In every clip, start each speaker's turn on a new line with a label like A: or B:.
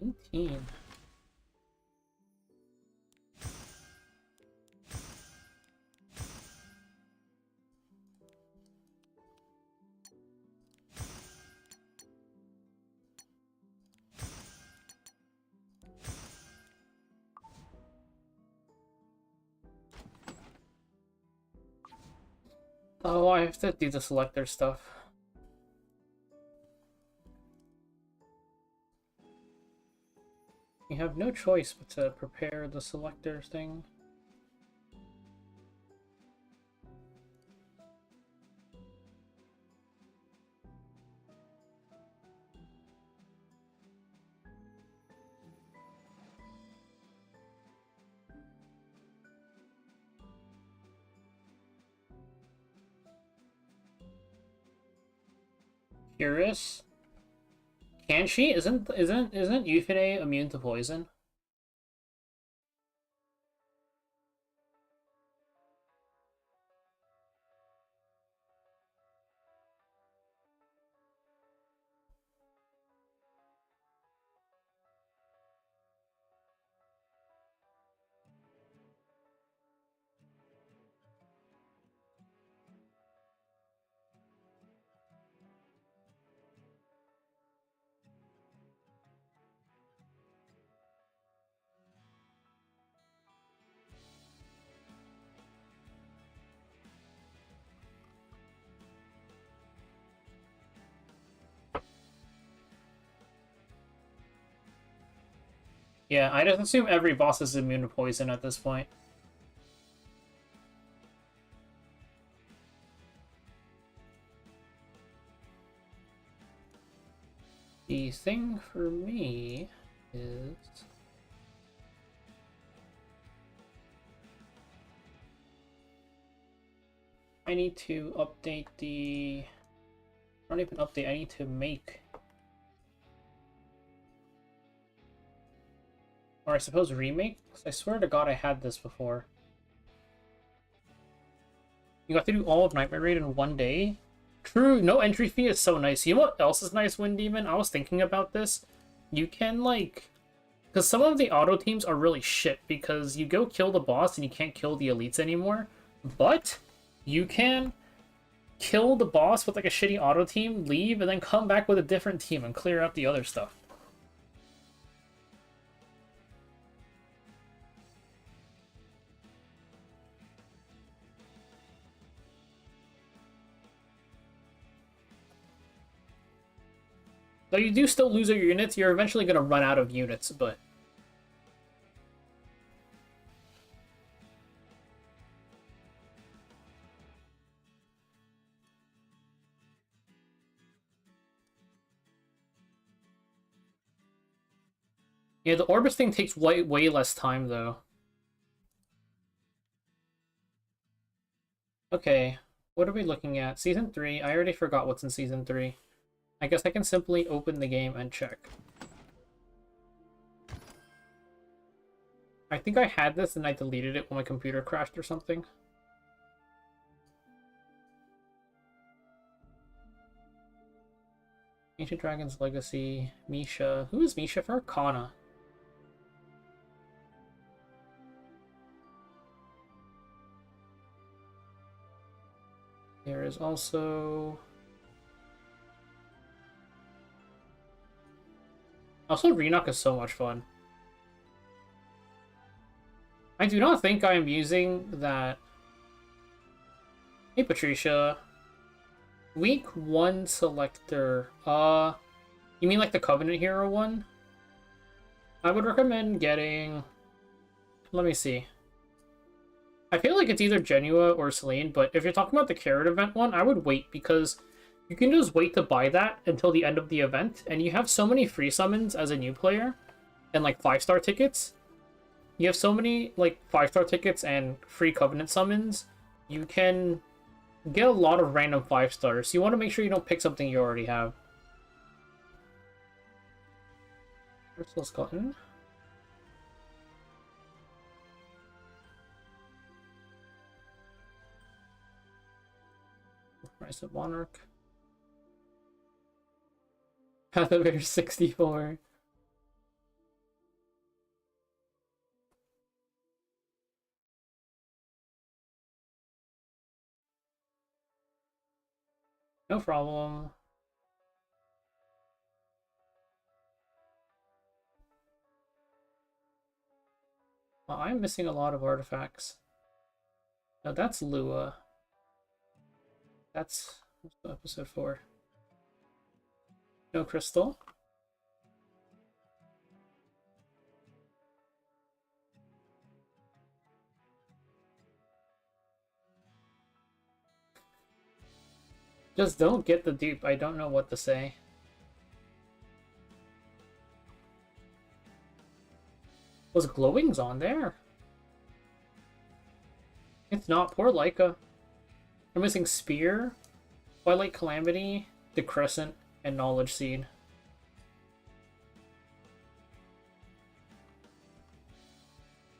A: 19. Oh, I have to do the selector stuff. You have no choice but to prepare the selector thing. Curious? Can she? Isn't Euphine immune to poison? Yeah, I just assume every boss is immune to poison at this point. The thing for me is... I need to update the... Not even update, I need to make... Or I suppose remake? Because I swear to god I had this before. You got to do all of Nightmare Raid in one day? True, no entry fee is so nice. You know what else is nice, Wind Demon? I was thinking about this. You can, like... Because some of the auto teams are really shit, because you go kill the boss and you can't kill the elites anymore. But you can kill the boss with like a shitty auto team, leave, and then come back with a different team and clear out the other stuff. Though you do still lose your units, you're eventually going to run out of units, but... Yeah, the Orbis thing takes way less time, though. Okay, what are we looking at? Season 3? I already forgot what's in Season 3. I guess I can simply open the game and check. I think I had this and I deleted it when my computer crashed or something. Ancient Dragon's Legacy, Misha. Who is Misha for? Kana. There is also... Also, Renok is so much fun. I do not think I am using that... Hey, Patricia. Week 1 Selector. You mean like the Covenant Hero one? I would recommend getting... Let me see. I feel like it's either Genua or Celine, but if you're talking about the Carrot event one, I would wait, because you can just wait to buy that until the end of the event, and you have so many free summons as a new player, and like 5-star tickets. You have so many like 5-star tickets and free Covenant summons, you can get a lot of random 5-stars. You want to make sure you don't pick something you already have. Merciless Glutton. Rise of Monarch. Path of Air 64. No problem. Well, I'm missing a lot of artifacts. No, that's Lua. That's episode 4. No crystal. Just don't get the dupe. I don't know what to say. Was Glowings on there? It's not. Poor Leica. I'm missing Spear, Twilight Calamity, Decrescent, and Knowledge Seed.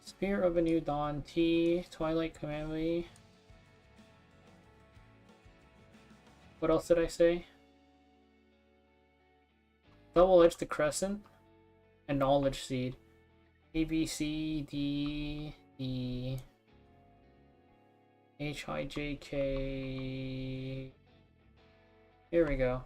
A: Spear of a New Dawn, T, Twilight Calamity. What else did I say? Double-Edged Decrescent, and Knowledge Seed. A, B, C, D, E, H, I, J, K. Here we go.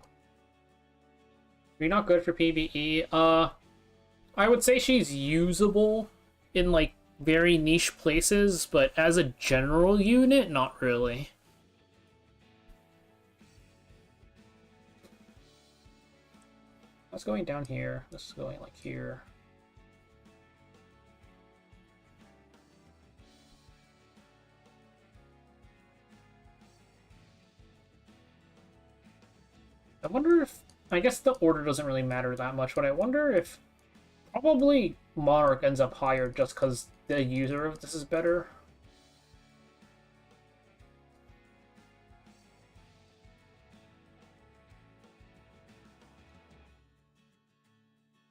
A: You're not good for PvE. I would say she's usable in, like, very niche places, but as a general unit, not really. That's going down here. This is going, like, here. I wonder if... I guess the order doesn't really matter that much, but I wonder if... Probably Monarch ends up higher just because the user of this is better.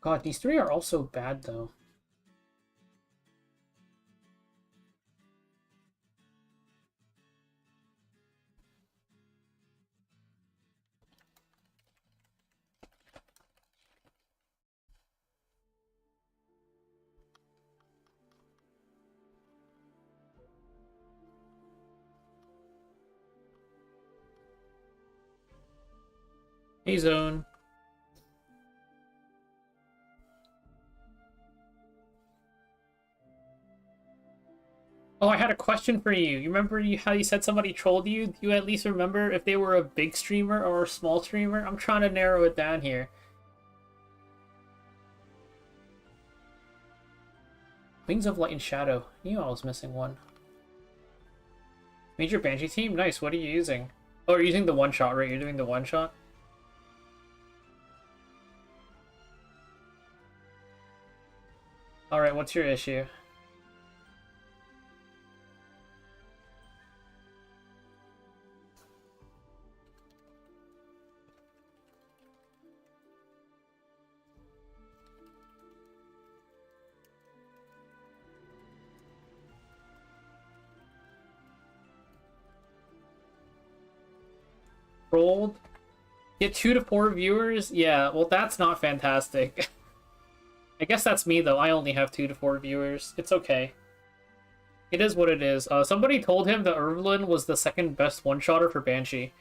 A: God, these three are also bad, though. Hey, Zone. Oh, I had a question for you. You remember how you said somebody trolled you? Do you at least remember if they were a big streamer or a small streamer? I'm trying to narrow it down here. Wings of Light and Shadow. You know I was missing one. Major Banshee team? Nice. What are you using? Oh, you're using the one-shot, right? You're doing the one-shot? Alright, what's your issue? Rolled? Get 2 to 4 viewers? Yeah, well that's not fantastic. I guess that's me though, I only have 2 to 4 viewers. It's okay. It is what it is. Somebody told him that Irvelin was the second best one-shotter for Banshee.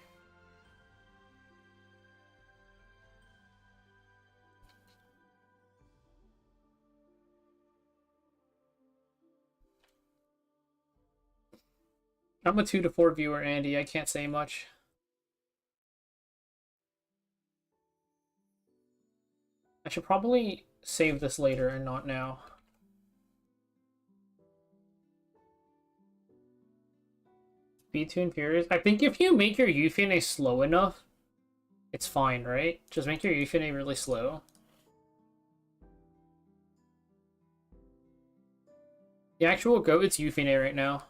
A: I'm a 2 to 4 viewer, Andy. I can't say much. I should probably save this later and not now. Speed-tune Furious. I think if you make your Euphine slow enough, it's fine, right? Just make your Euphine really slow. The actual GOAT, it's Euphine right now.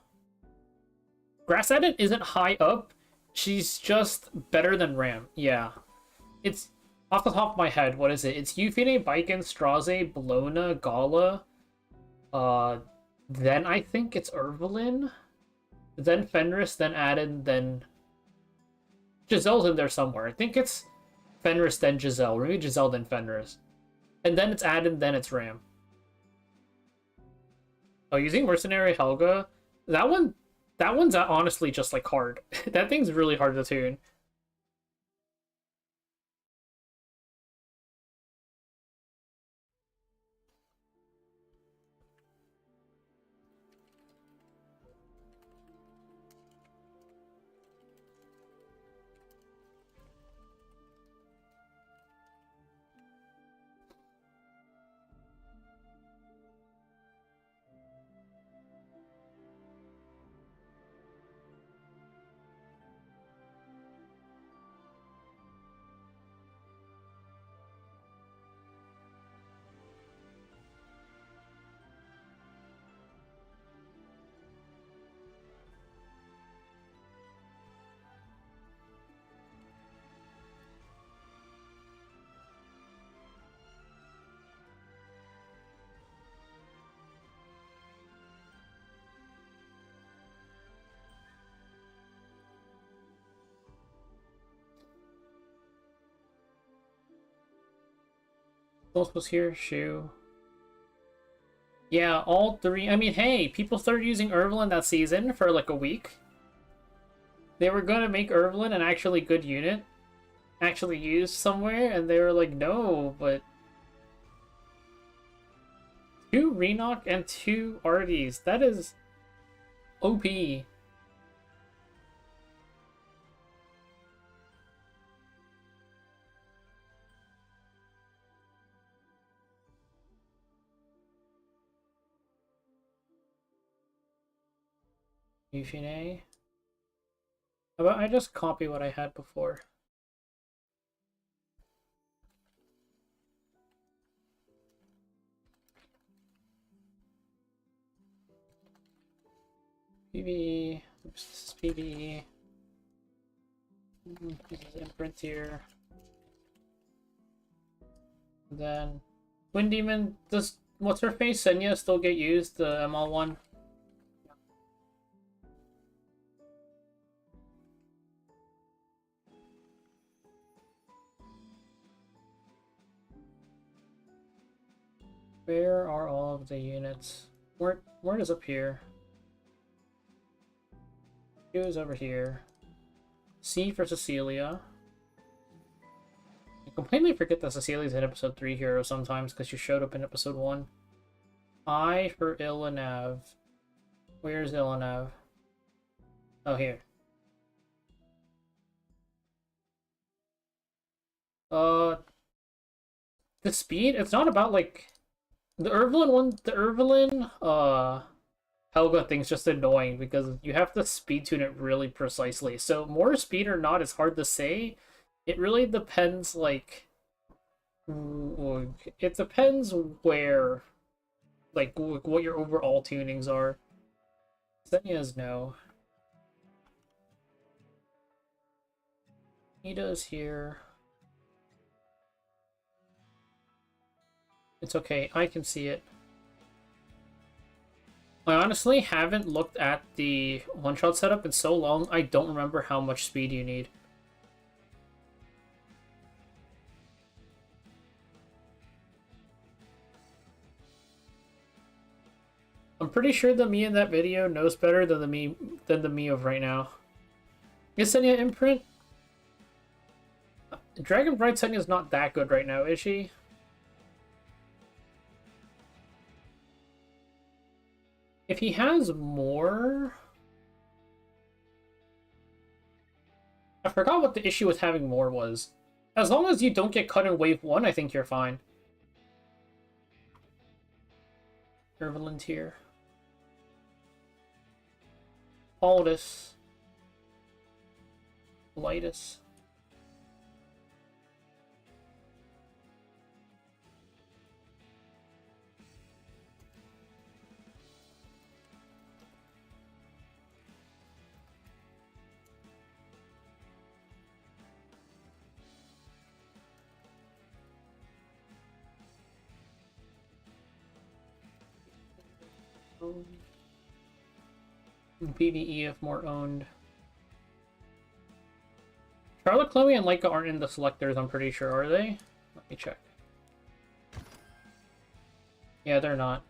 A: Grass Edit isn't high up. She's just better than Ram. Yeah. It's... Off the top of my head, what is it? It's Euphine, Baiken, Straze, Bologna, Gala. Then I think it's Irvelin. Then Fenris, then Adden, then... Giselle's in there somewhere. I think it's Fenris, then Giselle. Or maybe Giselle, then Fenris. And then it's Adden, then it's Ram. Oh, using Mercenary Helga? That one's honestly just, like, hard. That thing's really hard to tune. Both was here, Shu. Yeah, all three. I mean, hey, people started using Irvelin that season for like a week. They were gonna make Irvelin an actually good unit, actually used somewhere, and they were like, no, but 2 Renock and 2 Arties. That is OP. Yushine. How about I just copy what I had before? PB. Oops, this is PB. This is imprint here. And then Wind Demon, does what's her face? Senya still get used, the ML1? Where are all of the units? Where is up here? Q is over here. C for Cecilia. I completely forget that Cecilia's in episode 3 hero sometimes because she showed up in episode 1. I for Ilanav. Where's Ilanav? Oh, here. The speed, it's not about like the Irvelin one, the Irvelin Helga thing's just annoying because you have to speed tune it really precisely. So more speed or not is hard to say. It really depends, like it depends where, like what your overall tunings are. Senya's no. Nita's here. It's okay, I can see it. I honestly haven't looked at the one-shot setup in so long, I don't remember how much speed you need. I'm pretty sure the me in that video knows better than the me of right now. Yesenia imprint? Dragon Bright Senya's not that good right now, is she? If he has more... I forgot what the issue with having more was. As long as you don't get cut in wave 1, I think you're fine. Irvelin here. Aldous. Lightus. PvE if more owned. Charlotte, Chloe, and Leica aren't in the selectors, I'm pretty sure, are they? Let me check. Yeah, they're not.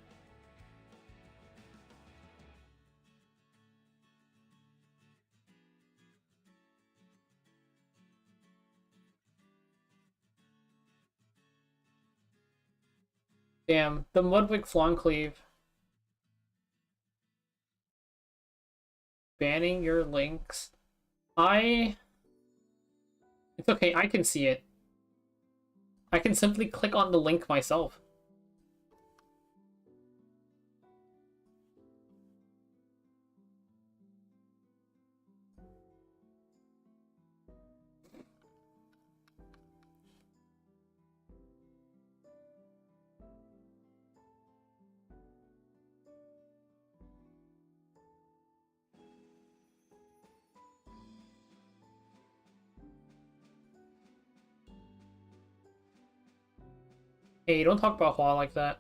A: Damn, the Ludwig Flauncleave. Banning your links. It's okay, I can see it. I can simply click on the link myself. Hey, don't talk about Hua like that.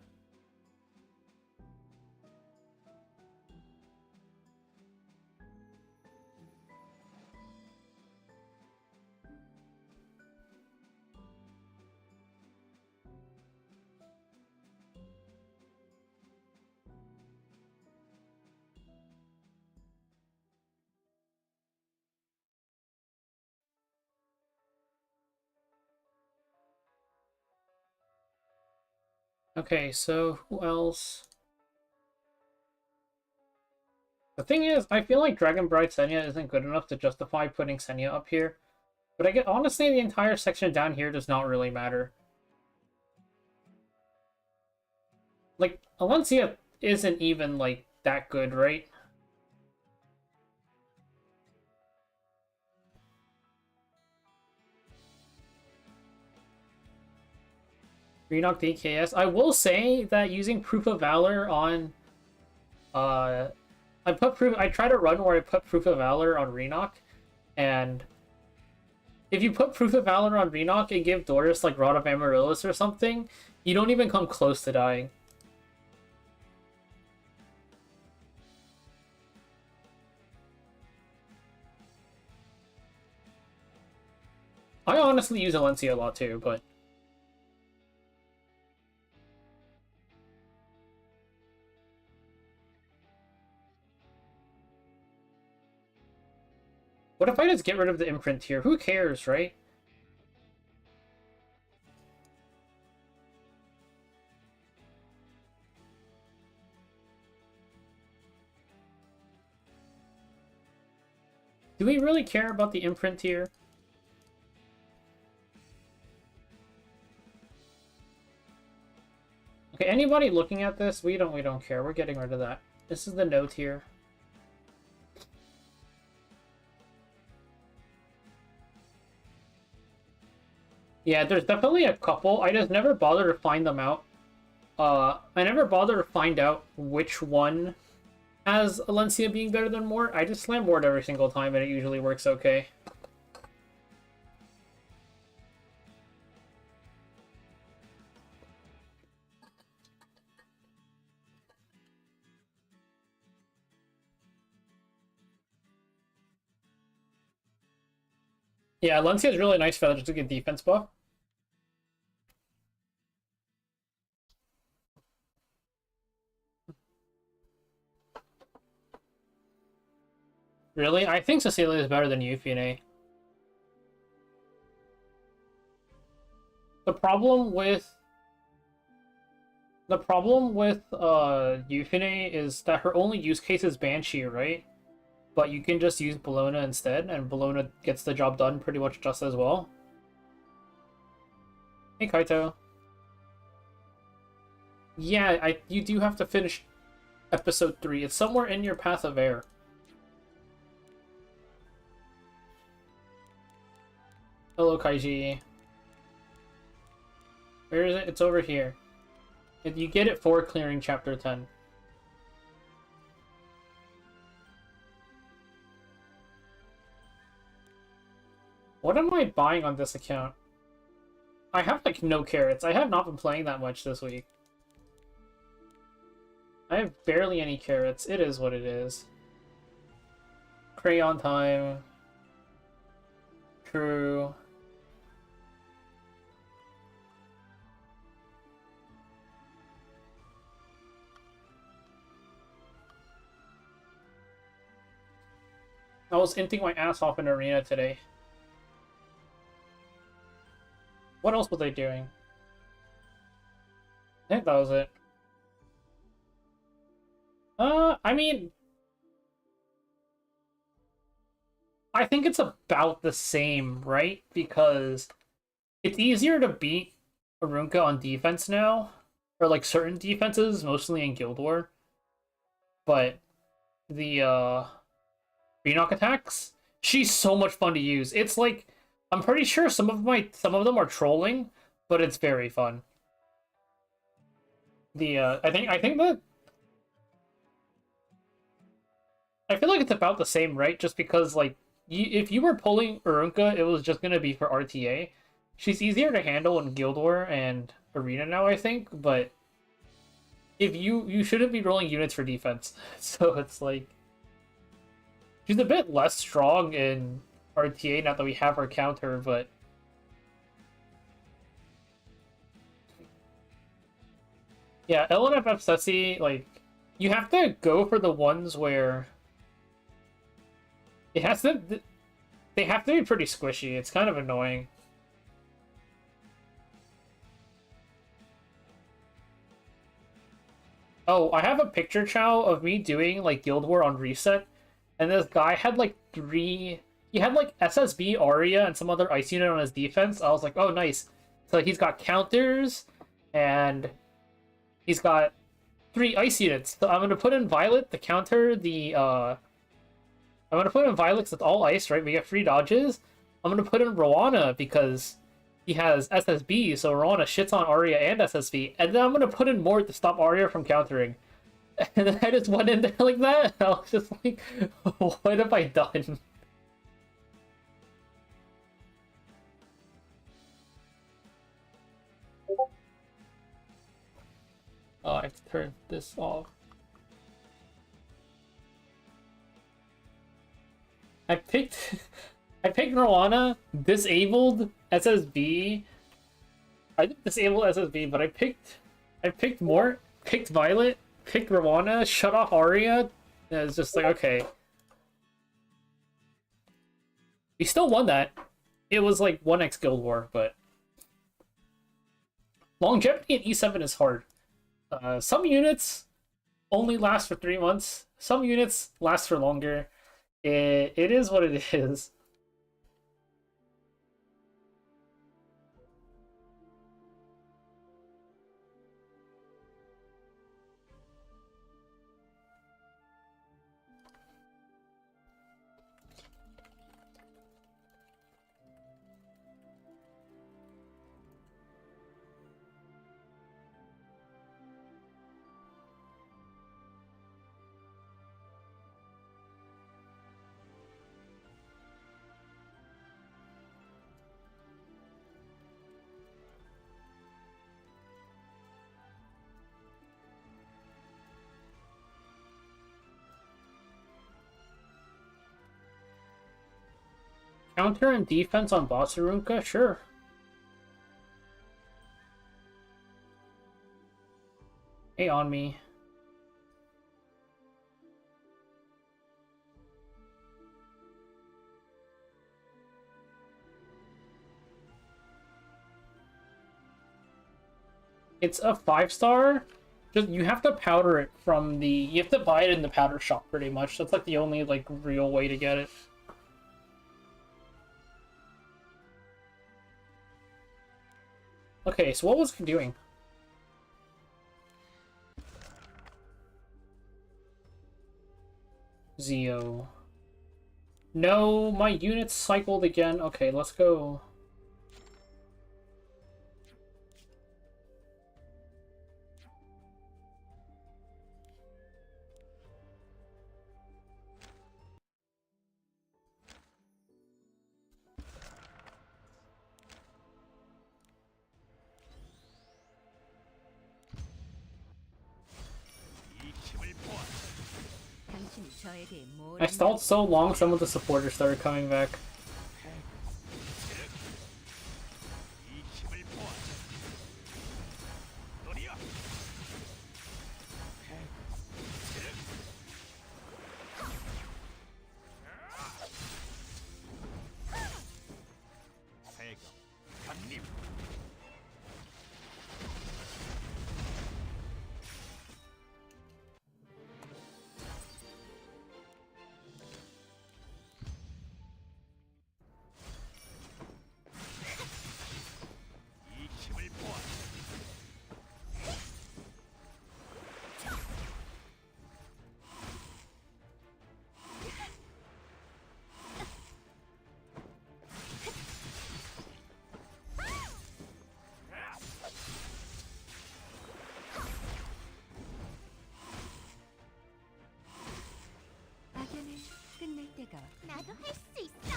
A: Okay, so who else? The thing is, I feel like Dragon Bride Senya isn't good enough to justify putting Senya up here. But I get honestly, the entire section down here does not really matter. Like, Alencia isn't even, like, that good, right? Renock DKS. I will say that using Proof of Valor on I tried a run where I put Proof of Valor on Renock, and if you put Proof of Valor on Renock and give Doris like Rod of Amaryllis or something, you don't even come close to dying. I honestly use Alencia a lot too, but what if I just get rid of the imprint here? Who cares, right? Do we really care about the imprint here? Okay, anybody looking at this? We don't care. We're getting rid of that. This is the note here. Yeah, there's definitely a couple. I just never bother to find them out. I never bother to find out which one has Alencia being better than Mort. I just slam Mort every single time and it usually works okay. Yeah, Alencia is really nice feather just to get defense buff. Really? I think Cecilia is better than Euphine. The problem with Euphine is that her only use case is Banshee, right? But you can just use Bologna instead, and Bologna gets the job done pretty much just as well. Hey Kaito. Yeah, you do have to finish episode 3. It's somewhere in your Path of Air. Hello, Kaiji. Where is it? It's over here. You get it for clearing Chapter 10. What am I buying on this account? I have, like, no carrots. I have not been playing that much this week. I have barely any carrots. It is what it is. Crayon time. True. I was inting my ass off in Arena today. What else were they doing? I think that was it. I mean... I think it's about the same, right? Because it's easier to beat Arunka on defense now. Or, like, certain defenses, mostly in Guild War. But the, Renock attacks, she's so much fun to use. It's like, I'm pretty sure some of them are trolling, but it's very fun. I think that I feel like it's about the same, right? Just because, like, if you were pulling Urunka, it was just gonna be for RTA. She's easier to handle in Guild War and Arena now, I think, but if you shouldn't be rolling units for defense. So it's like she's a bit less strong in RTA now that we have her counter, but yeah, LNFF Ceci, like, you have to go for the ones where it has to they have to be pretty squishy. It's kind of annoying. Oh, I have a picture, Chow, of me doing like Guild War on reset, and this guy had like three. He had like SSB, Arya, and some other ice unit on his defense. I was like, oh, nice. So he's got counters, and he's got three ice units. So I'm gonna put in Violet to counter the. I'm gonna put in Violet 'cause it's all ice, right? We get free dodges. I'm gonna put in Rowana because he has SSB, so Rowana shits on Arya and SSB, and then I'm gonna put in Mort to stop Arya from countering. And then I just went in there like that. I was just like, what have I done? Oh, I have to turn this off. I picked I picked Rowana, disabled SSB. I didn't disable SSB, but I picked Mort, picked Violet, picked Rowana, shut off Arya. And it's just like, okay. We still won that. It was like 1x Guild War, but longevity in E7 is hard. Some units only last for 3 months. Some units last for longer. It is what it is. Counter and defense on Bossarunka? Sure. Hey, on me. It's a 5-star. Just you have to powder it from the. You have to buy it in the powder shop, pretty much. That's like the only like real way to get it. Okay, so what was he doing? Zio. No, my units cycled again. Okay, let's go. I stalled so long, some of the supporters started coming back.
B: 나도 할 수 있어.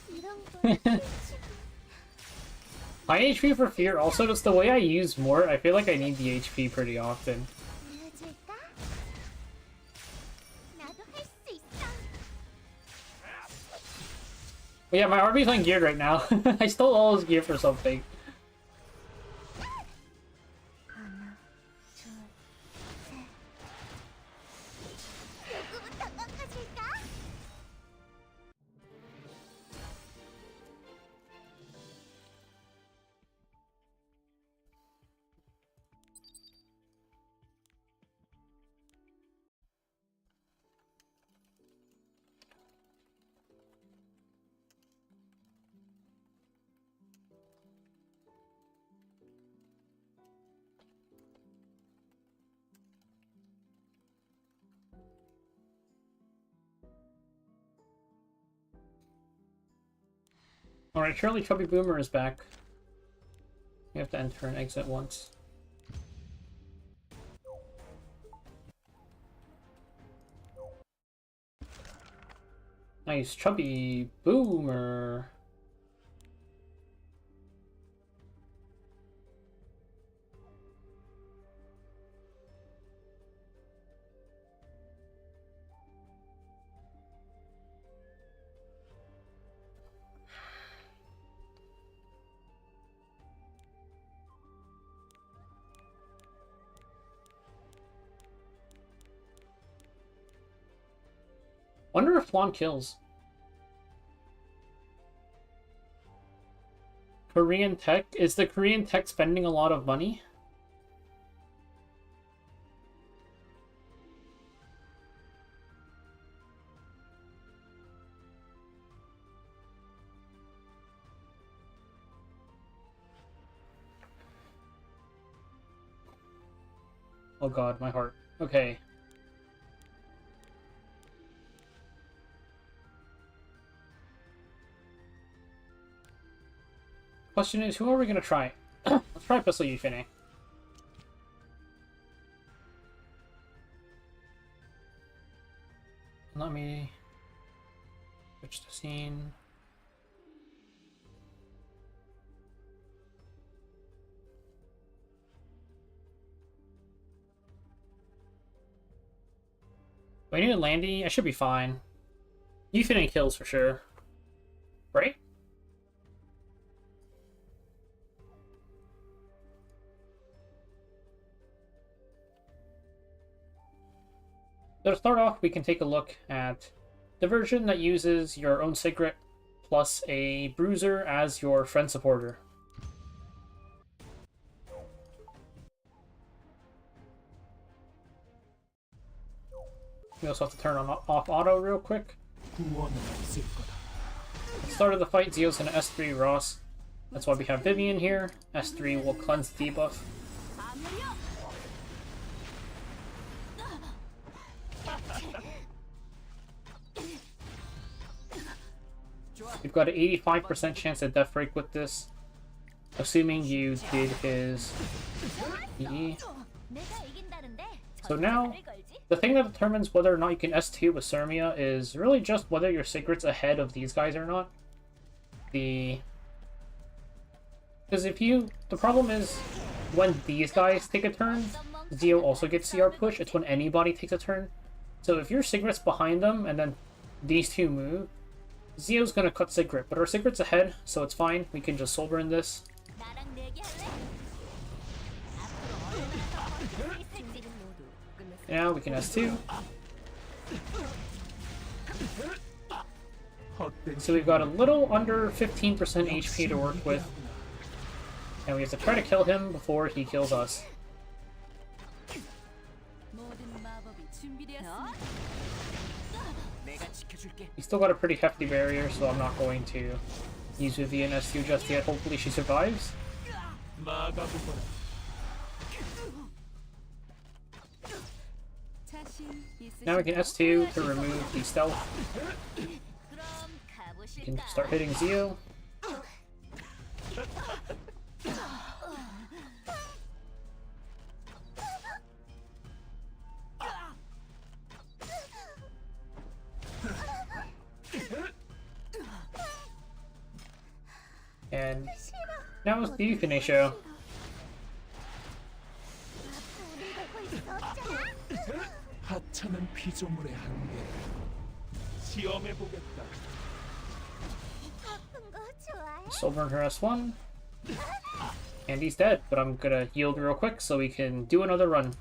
B: 이런 거.
A: High HP for fear, also just the way I use Mort, I feel like I need the HP pretty often.
B: 보여줄까? 나도 할 수 있어.
A: But yeah, my RB's ungeared right now. I stole all his gear for something.
B: 하나, 둘, 셋. 누구부터 꺾어줄까?
A: Alright, Charlie Chubby Boomer is back. You have to enter and exit once. Nice, Chubby Boomer. Wonder if Flan kills. Korean tech? Is the Korean tech spending a lot of money? Oh god, my heart. Okay. Question is, who are we gonna try? Let's try Pistol Euphine. Let me switch the scene. Do I need a Landy? I should be fine. Euphine kills for sure. Right? So to start off, we can take a look at the version that uses your own secret plus a bruiser as your friend supporter. We also have to turn on off auto real quick. Start of the fight, Zio's gonna S3 Ross. That's why we have Vivian here. S3 will cleanse the debuff. We've got an 85% chance at Death Break with this, assuming you did his E. So now, the thing that determines whether or not you can S2 with Sermia is really just whether your secret's ahead of these guys or not. Because the problem is, when these guys take a turn, Zio also gets CR push. It's when anybody takes a turn. So if your Sigrit's behind them and then these two move, Zio's gonna cut Sigrid, but our Sigrid's ahead, so it's fine. We can just Soul Burn this. Now we can S2. So we've got a little under 15% HP to work with. And we have to try to kill him before he kills us. He's still got a pretty hefty barrier, so I'm not going to use Vivian S2 just yet. Hopefully she survives. Now we can S2 to remove the stealth. We can start hitting Zio. And now it's the Euphine show. Soul Burn her S1. And he's dead, but I'm gonna yield real quick so we can do another run.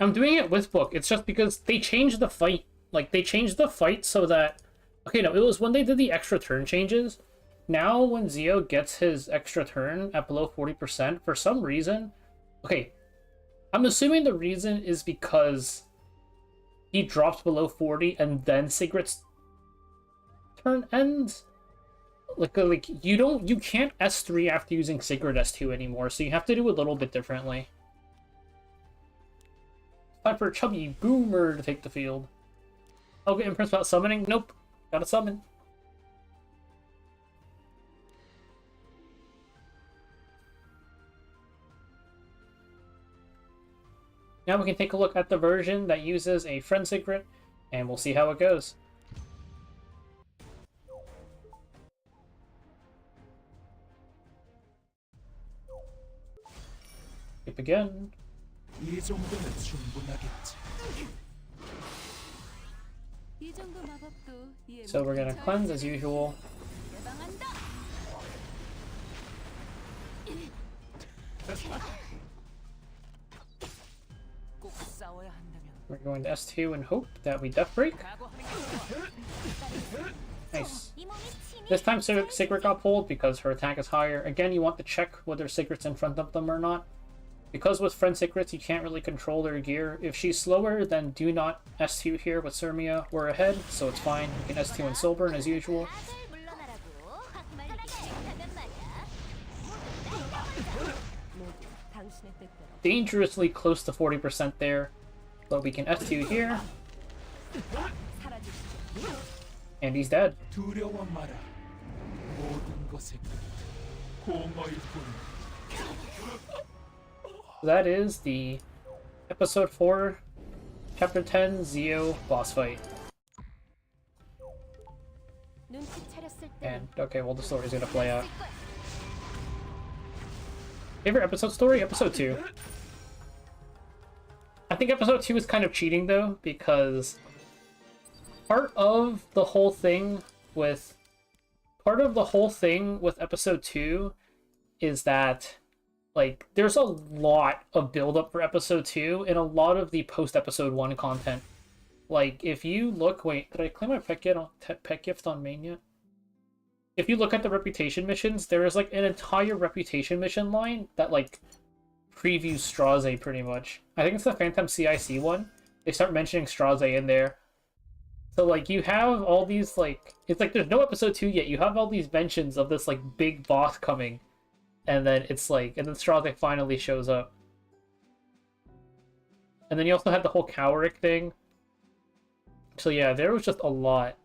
A: I'm doing it with book. It's just because they changed the fight. Like, they changed the fight so that... Okay, no, it was when they did the extra turn changes. Now, when Zio gets his extra turn at below 40%, for some reason... Okay, I'm assuming the reason is because he drops below 40 and then Sigrid's turn ends. Like you can't S3 after using Sigrid S2 anymore, so you have to do a little bit differently. Time for Chubby Boomer to take the field. Okay, impressed about summoning? Nope. Gotta summon. Now we can take a look at the version that uses a friend secret, and we'll see how it goes. Skip again.
C: 이 정도면 충분하겠지.
A: So we're gonna cleanse as usual. We're going to S2 and hope that we death break. Nice. This time Secret got pulled because her attack is higher. Again, you want to check whether Secret's in front of them or not. Because with friend Secrets, you can't really control their gear. If she's slower, then do not S2 here with Surmia. We're ahead, so it's fine. You can S2 in Silburn as usual. Dangerously close to 40% there. But we can S2 here. And he's dead.
C: 두려워 마라. 모든 것의 끝 공허일 뿐.
A: That is the Episode 4, Chapter 10, Zio boss fight. And, okay, well, the story's gonna play out. Favorite episode story? Episode 2. I think Episode 2 is kind of cheating, though, because part of the whole thing with Episode 2 is that, like, there's a lot of build-up for Episode 2 and a lot of the post-Episode 1 content. Like, if you look... Wait, did I claim my pet gift on main yet? If you look at the reputation missions, there is, like, an entire reputation mission line that, like, previews Straze, pretty much. I think it's the Phantom CIC one. They start mentioning Straze in there. So, like, you have all these, like... It's like there's no Episode 2 yet. You have all these mentions of this, like, big boss coming. And then it's like... And then Straze finally shows up. And then you also had the whole Cowrick thing. So, yeah, there was just a lot.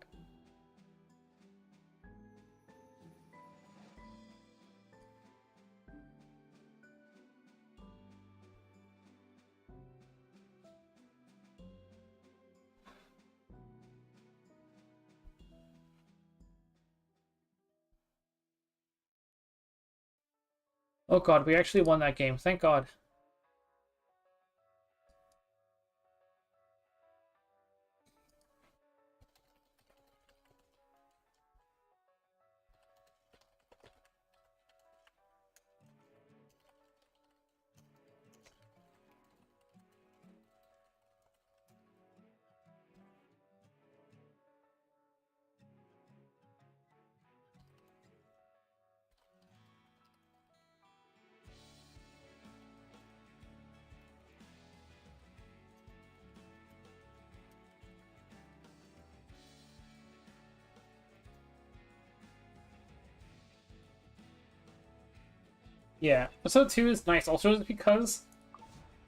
A: Oh god, we actually won that game. Thank god. Yeah, Episode 2 is nice also because,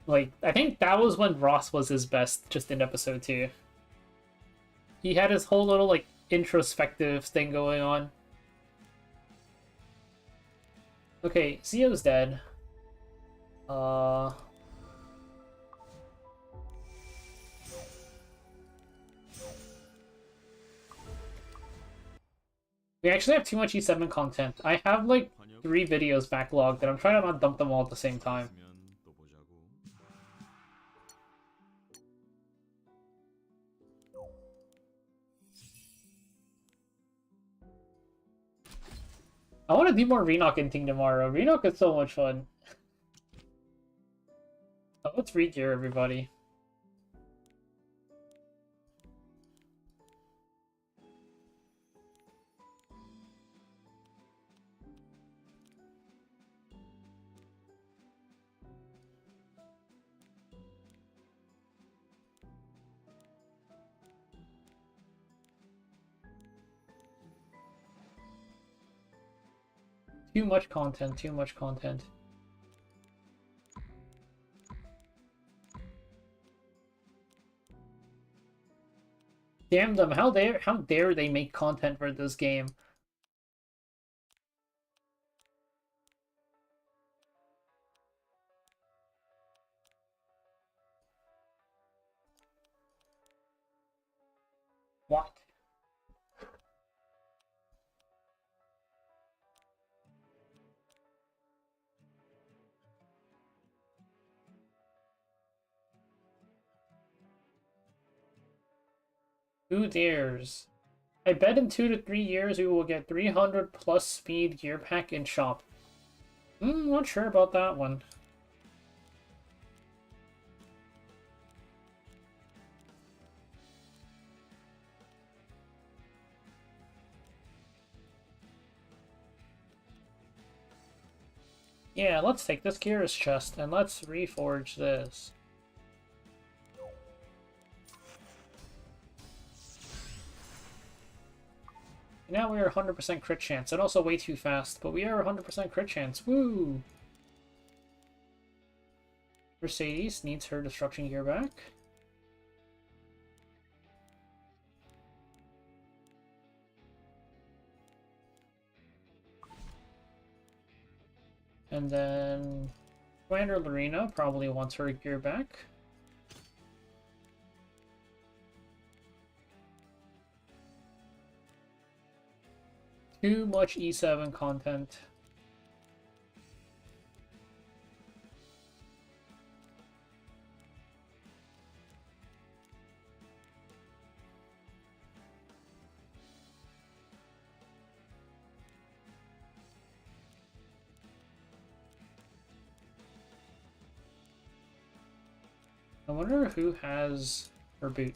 A: like, I think that was when Ross was his best, just in Episode 2. He had his whole little, like, introspective thing going on. Okay, Zio's dead. We actually have too much E7 content. I have, like, 3 videos backlogged, and I'm trying to not dump them all at the same time. I want to do more Renok Inting tomorrow. Renok is so much fun. Oh, let's re-gear everybody. Too much content, too much content. Damn them! How dare they make content for this game? What? Who dares? I bet in 2 to 3 years we will get 300 plus speed gear pack in shop. Not sure about that one. Yeah, let's take this Gear's chest and let's reforge this. Now we are 100% crit chance, and also way too fast, but we are 100% crit chance. Woo! Mercedes needs her destruction gear back. And then Commander Lorena probably wants her gear back. Too much E7 content. I wonder who has her boot.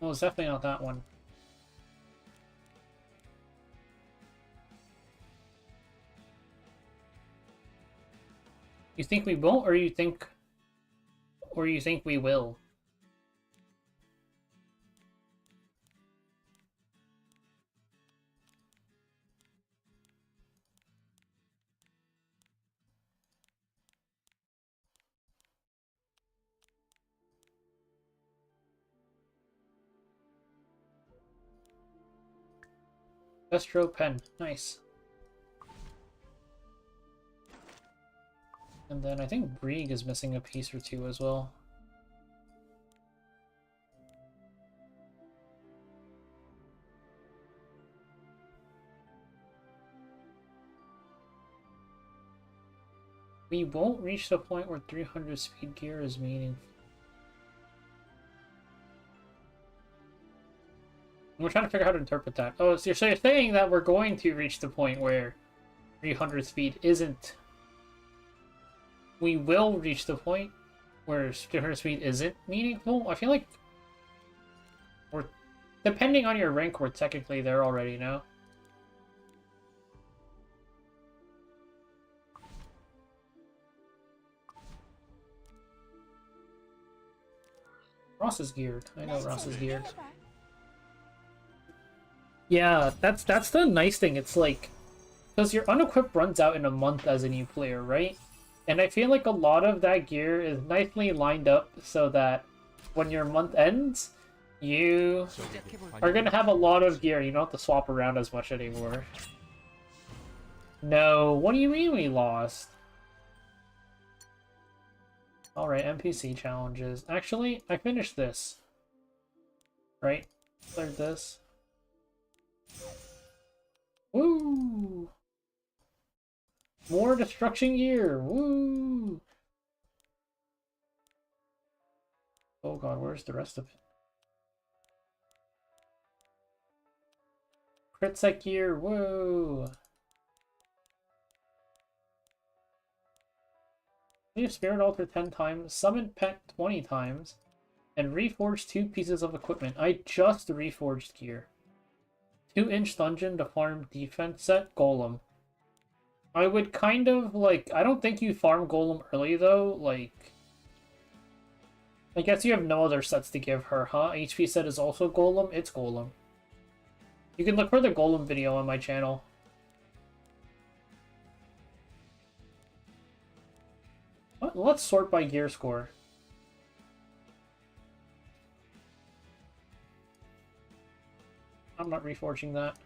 A: Oh, it's definitely not that one. You think we won't, or you think we will? Destro pen, nice. And then I think Brieg is missing a piece or two as well. We won't reach the point where 300 speed gear is meaningful. We're trying to figure out how to interpret that. Oh, so you're saying that we're going to reach the point where 300 speed isn't... We will reach the point where 300 speed isn't meaningful? I feel like... we're... Depending on your rank, we're technically there already, no? Ross is geared. I know Ross is geared. Yeah, that's the nice thing. It's like, because your unequipped runs out in a month as a new player, right? And I feel like a lot of that gear is nicely lined up so that when your month ends, you are going to have a lot of gear. You don't have to swap around as much anymore. No, what do you mean we lost? Alright, NPC challenges. Actually, I finished this. Right? Cleared this. Woo! More destruction gear! Woo! Oh god, where's the rest of it? Crit set gear! Woo! Leave Spirit Altar 10 times, summon Pet 20 times, and reforge 2 pieces of equipment. I just reforged gear. 2-inch dungeon to farm defense set Golem. I would kind of, like, I don't think you farm Golem early, though. Like, I guess you have no other sets to give her, huh? HP set is also Golem? It's Golem. You can look for the Golem video on my channel. Let's sort by gear score. I'm not reforging that.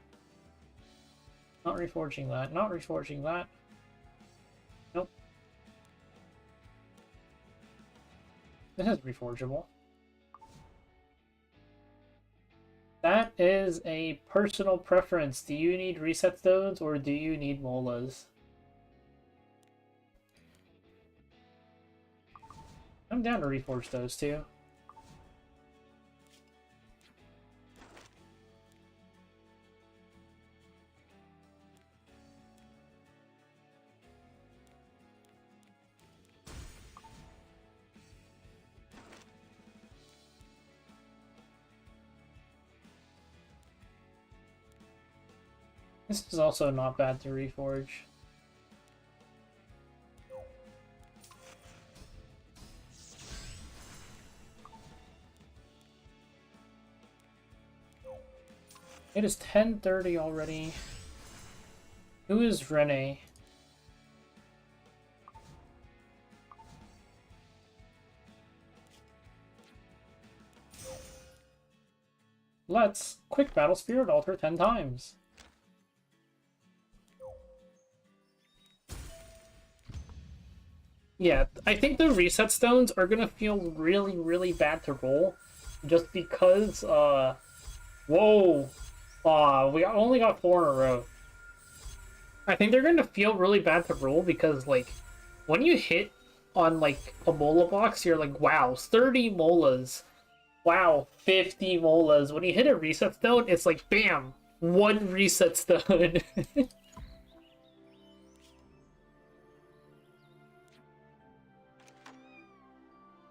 A: Not reforging that. Not reforging that. Nope. This is reforgeable. That is a personal preference. Do you need reset stones or do you need molas? I'm down to reforge those too. This is also not bad to reforge. It is 10:30 already. Who is Rene? Let's quick battle Spirit Altar 10 times. Yeah, I think the reset stones are gonna feel really, really bad to roll. Just because, whoa! We only got 4 in a row. I think they're gonna feel really bad to roll because, like, when you hit on, like, a mola box, you're like, wow, 30 molas. Wow, 50 molas. When you hit a reset stone, it's like, bam! 1 reset stone.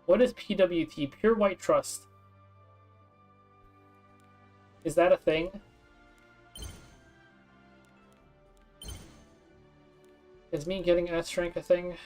A: What is PWT? Pure White Trust. Is that a thing? Is me getting S rank a thing?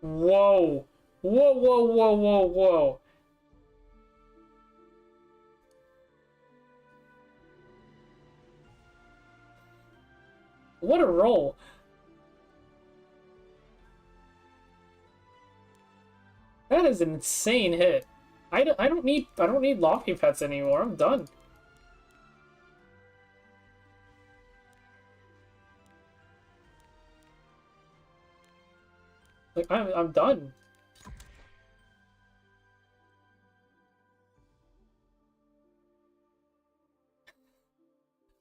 A: Whoa! Whoa, whoa, whoa, whoa, whoa! What a roll! That is an insane hit. I don't need lofty pets anymore. I'm done. Like I'm done.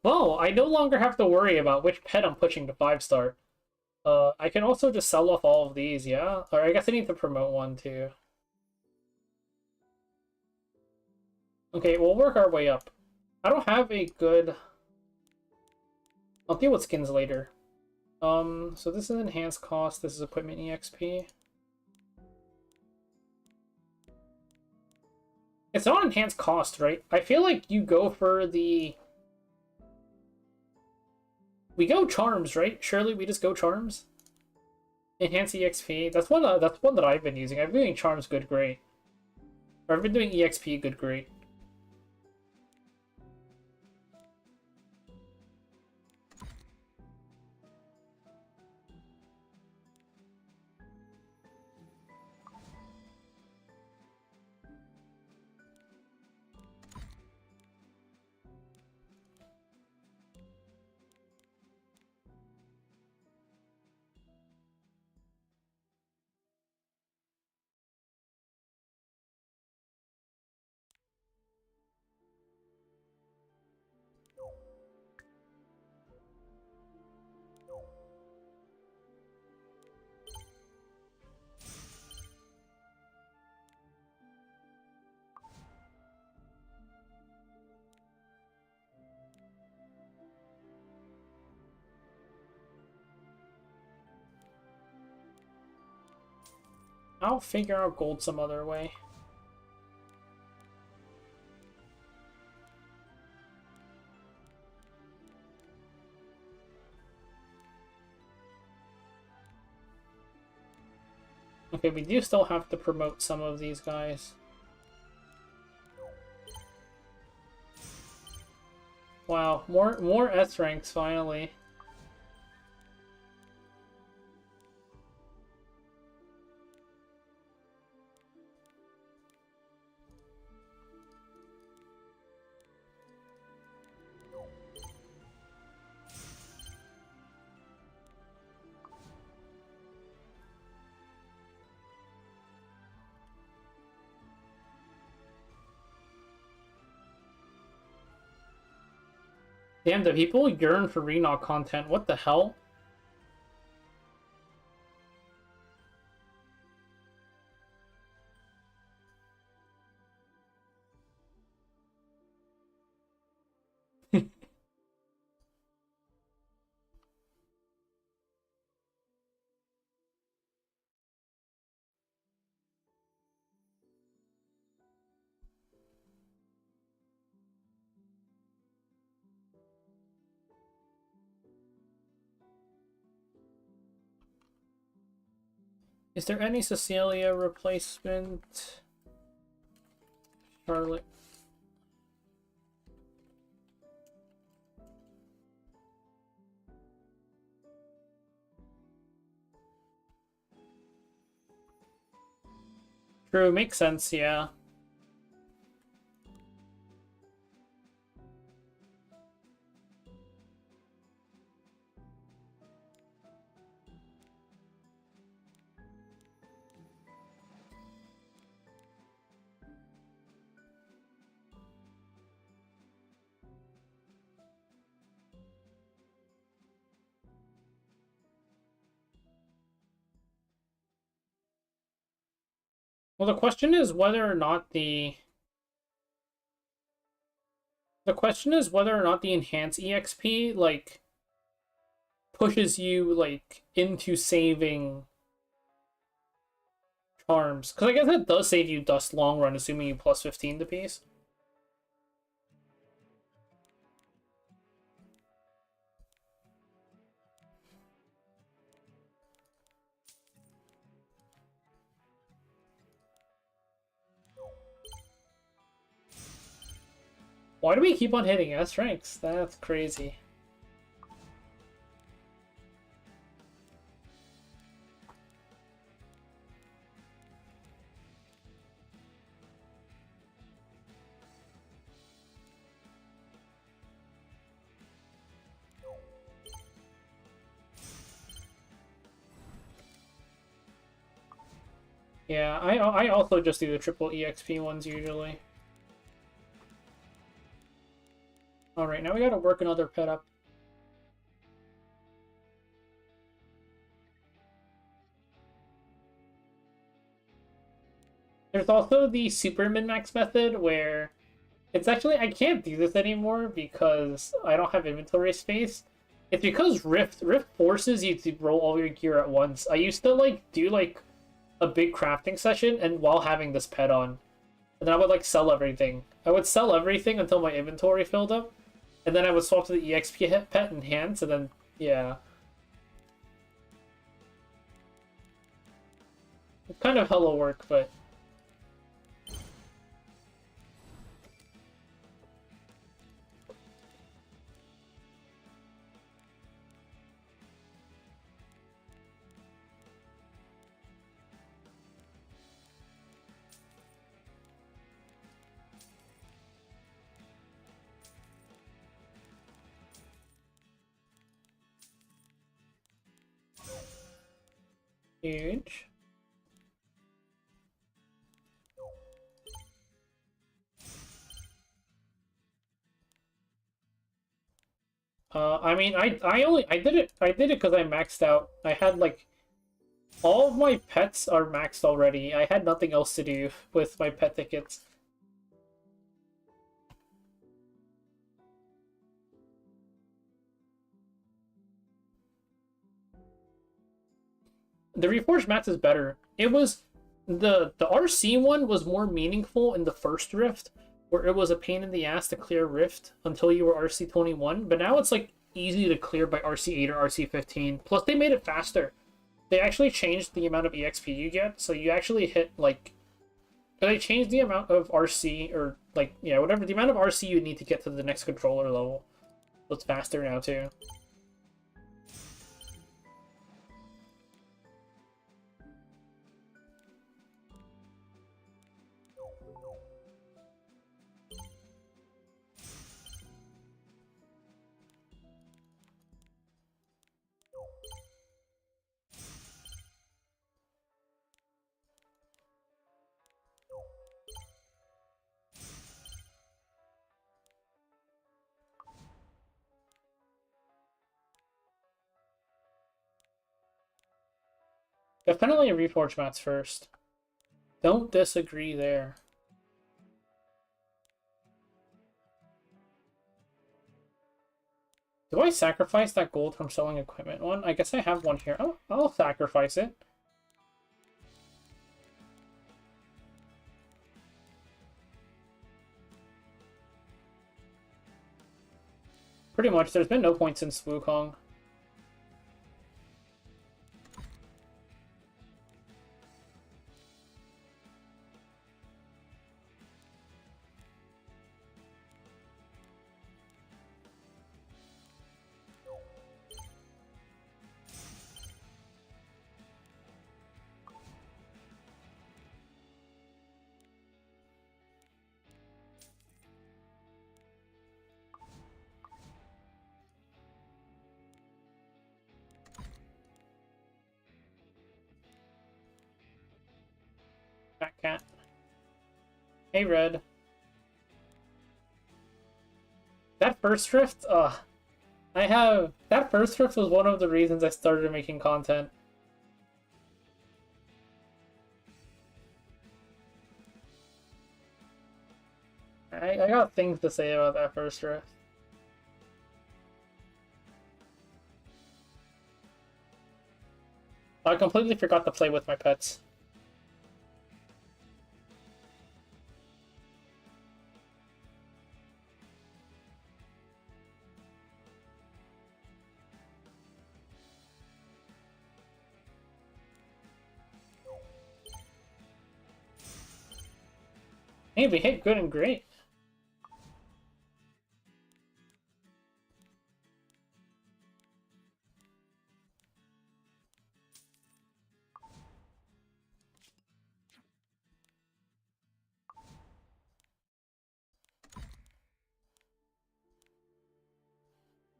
A: Well, I no longer have to worry about which pet I'm pushing to 5-star. I can also just sell off all of these, yeah? Or I guess I need to promote one too. Okay, we'll work our way up. I don't have a good... I'll deal with skins later. So this is enhanced cost, this is equipment EXP. It's not enhanced cost, right? I feel like you go for the... We go charms, right? Surely we just go charms? Enhance EXP. That's one that I've been using. I've been doing charms good great. Or I've been doing EXP good great. I'll figure out gold some other way. Okay, we do still have to promote some of these guys. Wow, more S ranks finally. Damn, the people yearn for Renock content. What the hell? Is there any Cecilia replacement? Charlotte. True, makes sense, yeah. Well, the question is whether or not the enhanced EXP like pushes you like into saving charms. Because I guess that does save you dust long run, assuming you plus 15 the piece. Why do we keep on hitting S ranks? That's crazy. Yeah, I also just do the triple EXP ones usually. Alright, now we gotta work another pet up. There's also the super min-max method where it's actually, I can't do this anymore because I don't have inventory space. It's because Rift forces you to roll all your gear at once. I used to like do like a big crafting session and while having this pet on. And then I would like sell everything. I would sell everything until my inventory filled up. And then I would swap to the EXP pet enhance, and then, yeah. It's kind of hella work, but... Huge. I mean, I did it because I maxed out. I had like all of my pets are maxed already. I had nothing else to do with my pet tickets. The Reforged Mats is better. It was the RC one was more meaningful in the first Rift, where it was a pain in the ass to clear Rift until you were RC 21, but now it's like easy to clear by RC 8 or RC 15. Plus they made it faster. They actually changed the amount of EXP you get, so you actually hit like they changed the amount of RC or like yeah, whatever the amount of RC you need to get to the next controller level. So it's faster now too. Definitely a reforge mats first. Don't disagree there. Do I sacrifice that gold from selling equipment one? I guess I have one here. I'll sacrifice it. Pretty much, there's been no point since Wukong. Fat cat. Hey, Red. That first drift, that first drift was one of the reasons I started making content. I got things to say about that first drift. I completely forgot to play with my pets. Hey, we hit good and great.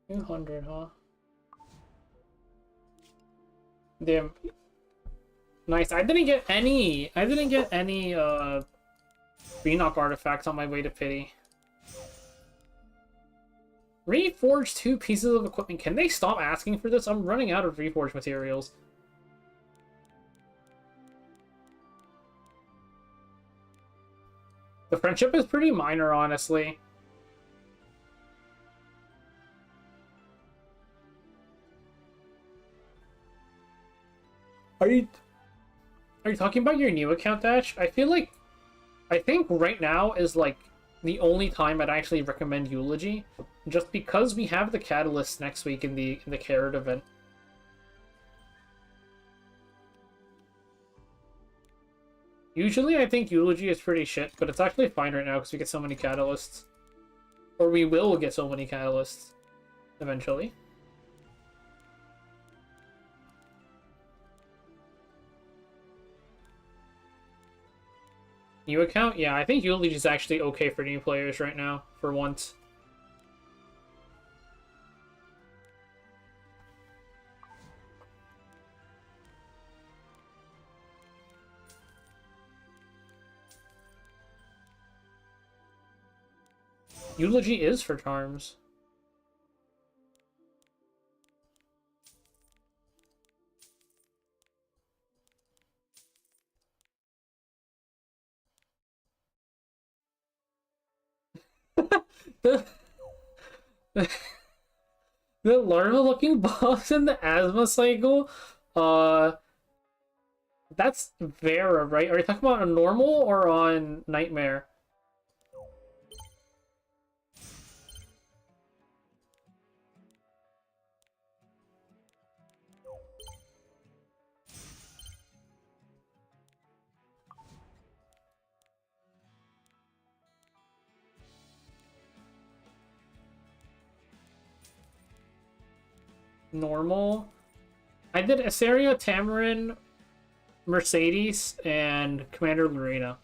A: $200, huh? Damn. Nice. I didn't get any Greenock artifacts on my way to Pity. Reforge 2 pieces of equipment. Can they stop asking for this? I'm running out of reforge materials. The friendship is pretty minor, honestly. Are you talking about your new account, Dash? I think right now is like the only time I'd actually recommend Eulogy, just because we have the catalyst next week in the Carrot event. Usually I think Eulogy is pretty shit, but it's actually fine right now because we get so many catalysts. Or we will get so many catalysts eventually. New account? Yeah, I think Eulogy is actually okay for new players right now, for once. Eulogy is for charms. the the larva-looking boss in the asthma cycle, that's Vera, right? Are you talking about on normal or on Nightmare? normal. I did Asaria, Tamarin, Mercedes, and Commander Lorena.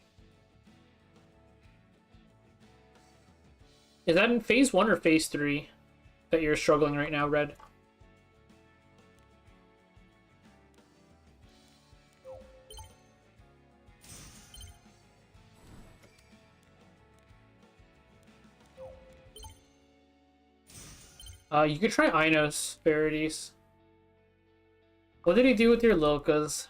A: Is that in phase 1 or phase 3 that you're struggling right now, Red? You could try Inos, Verities. What did he do with your Locas?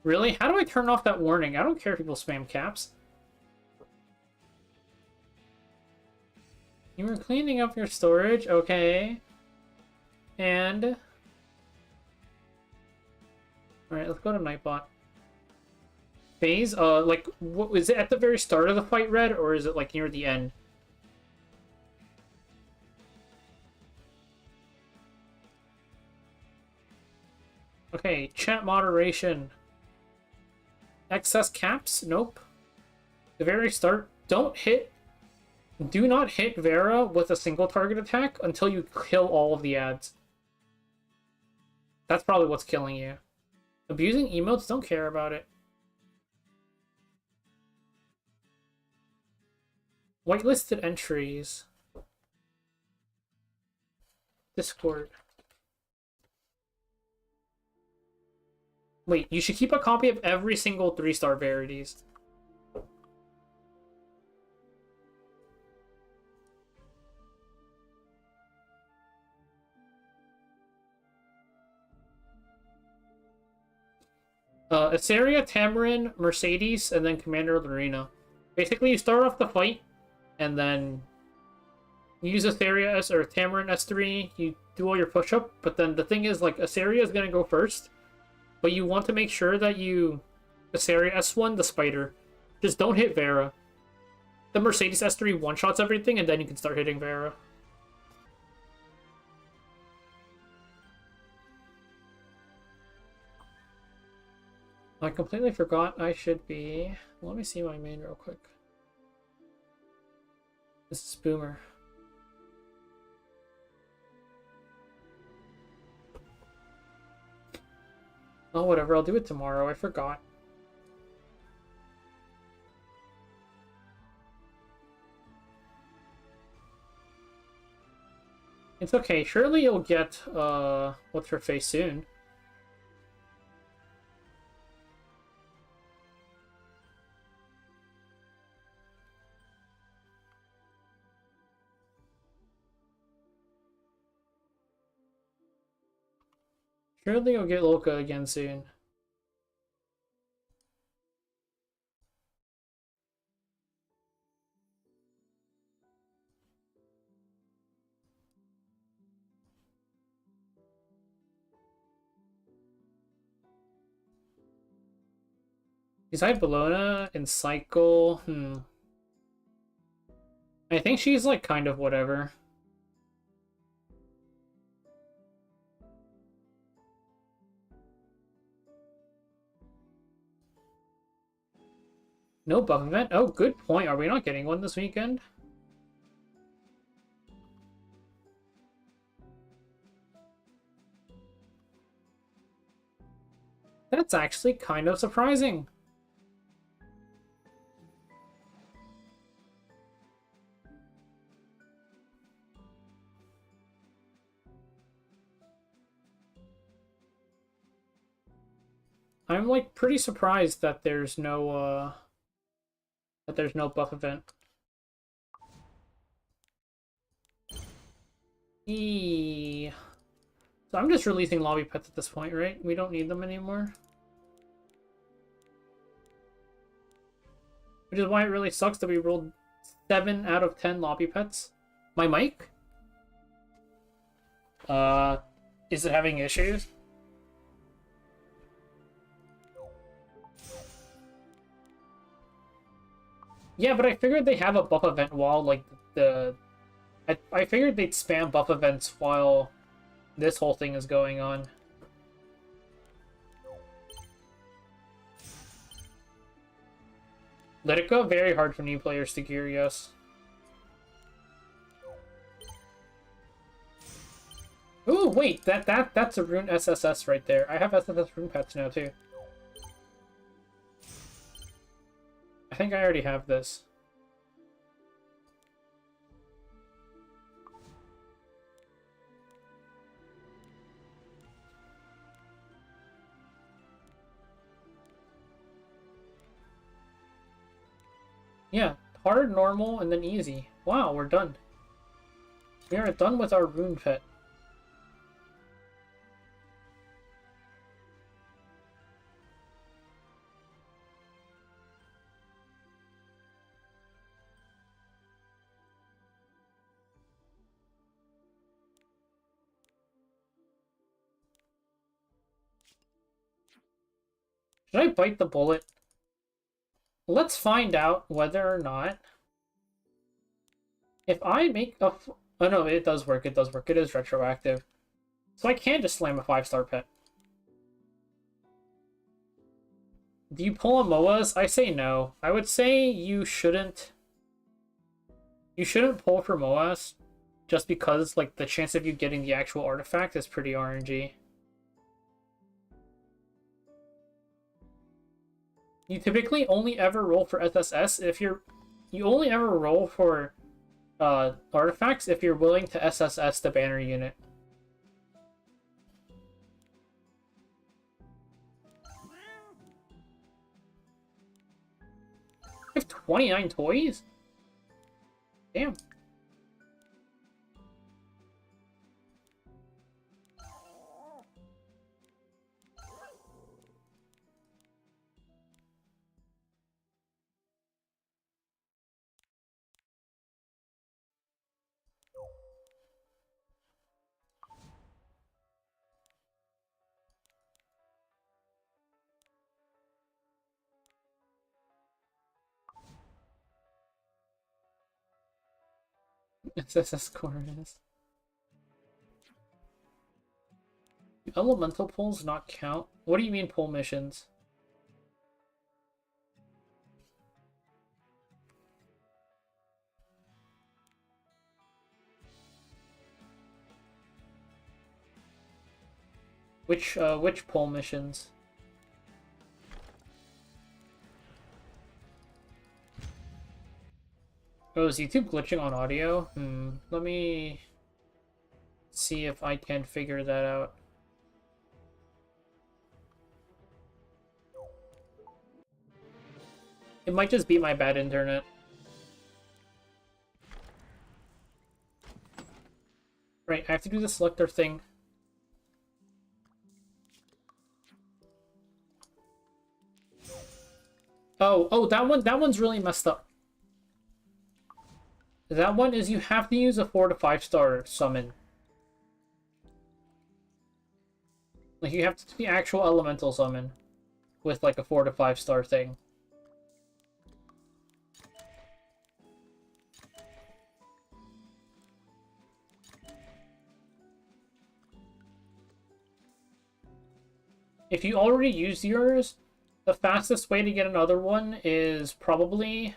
A: Really? How do I turn off that warning? I don't care if people spam caps. You were cleaning up your storage, okay. And... Alright, let's go to Nightbot. Phase? Like, what, is it at the very start of the fight, Red, or is it, like, near the end? Okay, chat moderation. Excess caps? Nope. The very start, do not hit Vera with a single target attack until you kill all of the ads. That's probably what's killing you. Abusing emotes, don't care about it. Whitelisted entries. Discord. Wait, you should keep a copy of every single 3-star Verities. Asaria, Tamarin, Mercedes, and then Commander Lorena. Basically, you start off the fight, and then you use Asaria S or Tamarin S3, you do all your push-up, but then the thing is, like, Asaria is gonna go first, but you want to make sure that you Asaria S1 the spider. Just don't hit Vera. The Mercedes S3 one-shots everything, and then you can start hitting Vera. I completely forgot I should be... Let me see my main real quick. This is Boomer. Oh, whatever. I'll do it tomorrow. I forgot. It's okay. Surely you'll get, what's her face soon. Surely you'll get Loka again soon. Beside Bologna in Cycle, I think she's like kind of whatever. No buff event? Oh, good point. Are we not getting one this weekend? That's actually kind of surprising. I'm like pretty surprised that there's no buff event. So I'm just releasing lobby pets at this point, right? We don't need them anymore. Which is why it really sucks that we rolled 7 out of 10 lobby pets. My mic? Is it having issues? Yeah, but I figured they have a buff event while, like, I figured they'd spam buff events while this whole thing is going on. Let it go. Very hard for new players to gear, yes. Ooh, wait, that's a rune SSS right there. I have SSS rune pets now too. I think I already have this. Yeah, hard, normal, and then easy. Wow, we're done. We are done with our rune pet. Should I bite the bullet? Let's find out whether or not... If I make a... Oh no, it does work, it does work. It is retroactive. So I can just slam a 5-star pet. Do you pull a MOAs? I say no. I would say you shouldn't... You shouldn't pull for MOAs, just because, like, the chance of you getting the actual artifact is pretty RNG. You typically only ever roll for SSS if you're... You only ever roll for artifacts if you're willing to SSS the banner unit. I have 29 toys? Damn. SSS chorus. Do elemental pulls not count? What do you mean pull missions? Which pull missions? Oh, is YouTube glitching on audio? Let me see if I can figure that out. It might just be my bad internet. Right, I have to do the selector thing. Oh, that one's really messed up. That one is you have to use a 4 to 5 star summon. Like, you have to do the actual elemental summon with like a 4 to 5 star thing. If you already used yours, the fastest way to get another one is probably...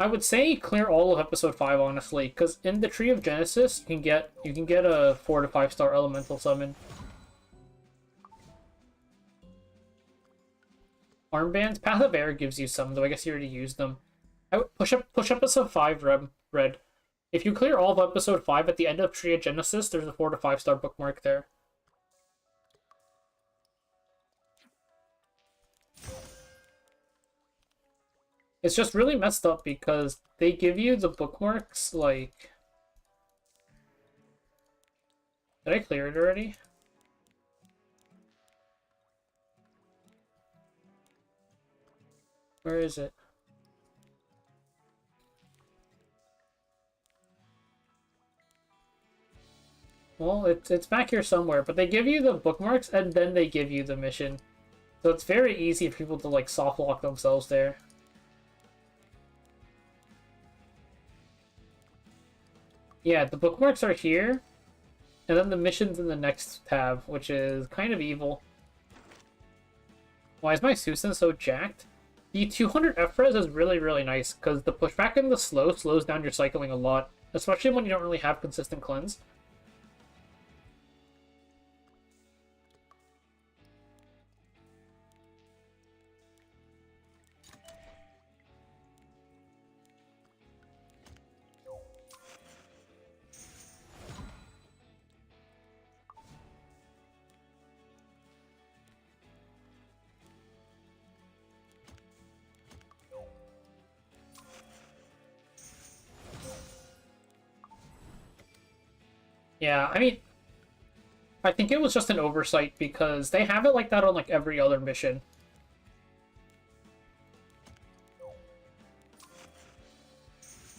A: I would say clear all of episode 5, honestly, because in the Tree of Genesis, you can get a 4 to 5 star elemental summon. Armbands, Path of Air gives you some, though I guess you already used them. I would push episode 5, Red. If you clear all of episode 5 at the end of Tree of Genesis, there's a 4 to 5 star bookmark there. It's just really messed up because they give you the bookmarks, like... Did I clear it already? Where is it? Well, it's back here somewhere, but they give you the bookmarks and then they give you the mission. So it's very easy for people to, like, soft lock themselves there. Yeah, the bookmarks are here, And then the missions in the next tab, which is kind of evil. Why is my Susan so jacked? The 200 F-res is really, really nice, because the pushback and the slow slows down your cycling a lot, especially when you don't really have consistent cleanse. Yeah, I mean, I think it was just an oversight because they have it like that on like every other mission.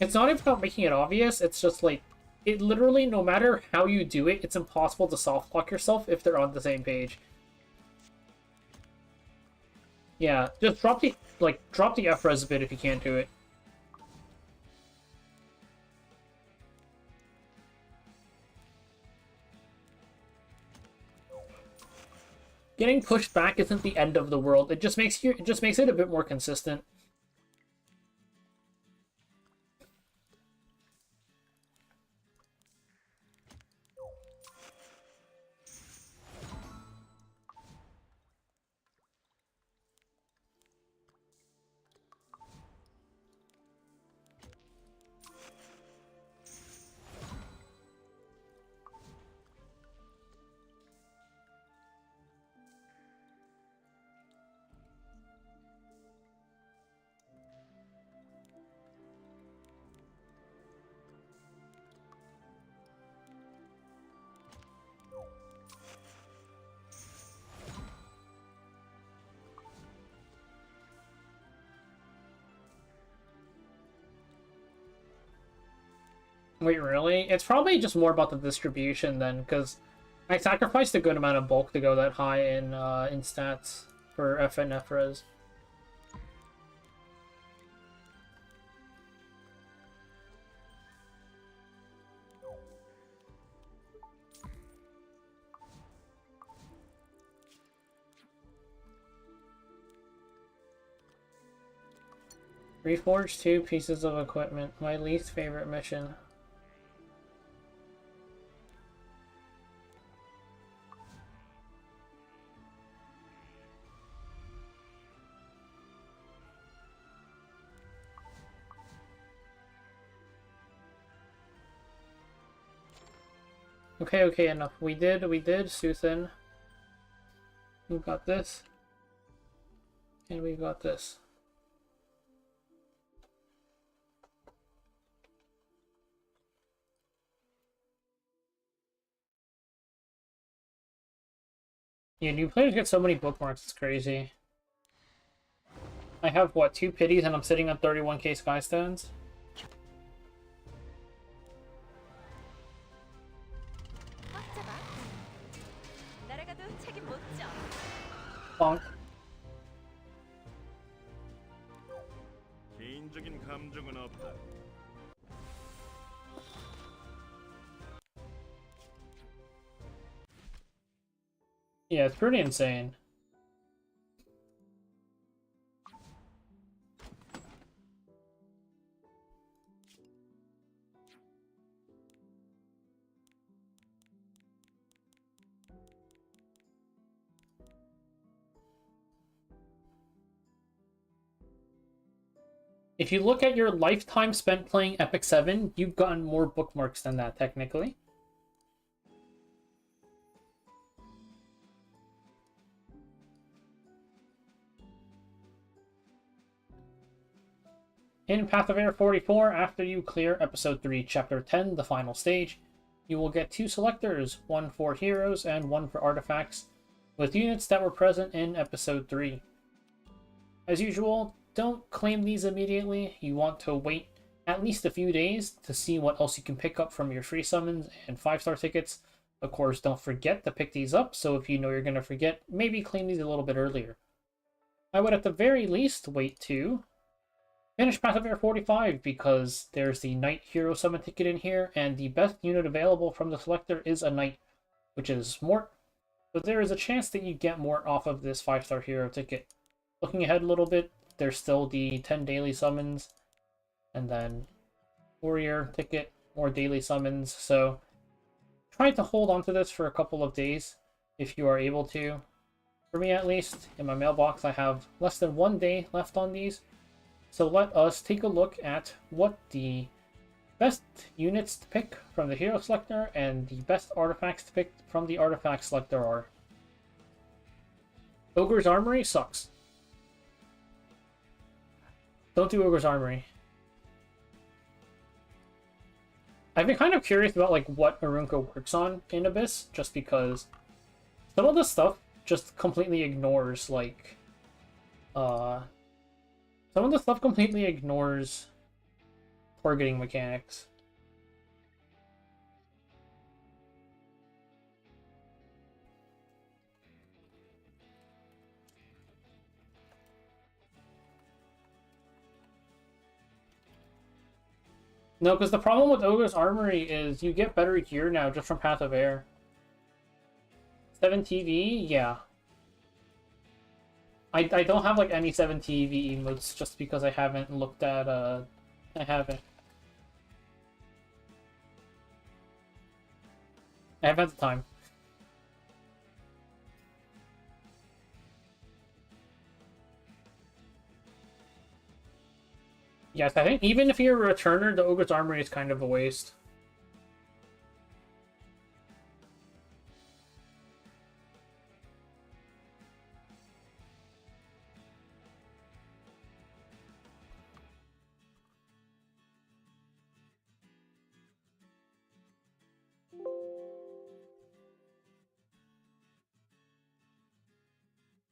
A: It's not even about making it obvious, it's just like, it literally, no matter how you do it, it's impossible to soft lock yourself if they're on the same page. Yeah, just drop the F-res a bit if you can't do it. Getting pushed back isn't the end of the world. It just makes it a bit more consistent. Wait, really? It's probably just more about the distribution then, because I sacrificed a good amount of bulk to go that high in stats for F and F-res. Reforge 2 pieces of equipment. My least favorite mission. Okay, enough. We did Suthin. We've got this. And we've got this. Yeah, new players get so many bookmarks, it's crazy. I have, what, 2 pities and I'm sitting on 31k Skystones? Bonk.
D: 개인적인 감정은 없다.
A: Yeah, it's pretty insane. If you look at your lifetime spent playing Epic 7, you've gotten more bookmarks than that, technically. In Path of Air 44, after you clear Episode 3, Chapter 10, the final stage, you will get 2 selectors, one for heroes and one for artifacts, with units that were present in Episode 3. As usual, don't claim these immediately. You want to wait at least a few days to see what else you can pick up from your free summons and 5-star tickets. Of course, don't forget to pick these up, so if you know you're going to forget, maybe claim these a little bit earlier. I would at the very least wait to Finish Path of Air 45 because there's the Knight Hero Summon ticket in here, and the best unit available from the Selector is a Knight, which is Mort. But there is a chance that you get Mort off of this 5-star hero ticket. Looking ahead a little bit, there's still the 10 daily summons, and then Warrior ticket, more daily summons, so try to hold on to this for a couple of days if you are able to. For me at least, in my mailbox I have less than 1 day left on these, so let us take a look at what the best units to pick from the Hero Selector and the best artifacts to pick from the Artifact Selector are. Ogre's Armory sucks. Don't do Ogre's Armory. I've been kind of curious about like what Arunka works on in Abyss, just because some of the stuff just completely ignores like some of the stuff completely ignores targeting mechanics. No, because the problem with Ogre's Armory is you get better gear now just from Path of Air. 7 TV? Yeah. I don't have like any 7 TV emotes just because I haven't looked at I haven't had the time. Yes, I think even if you're a returner, the Ogre's Armory is kind of a waste.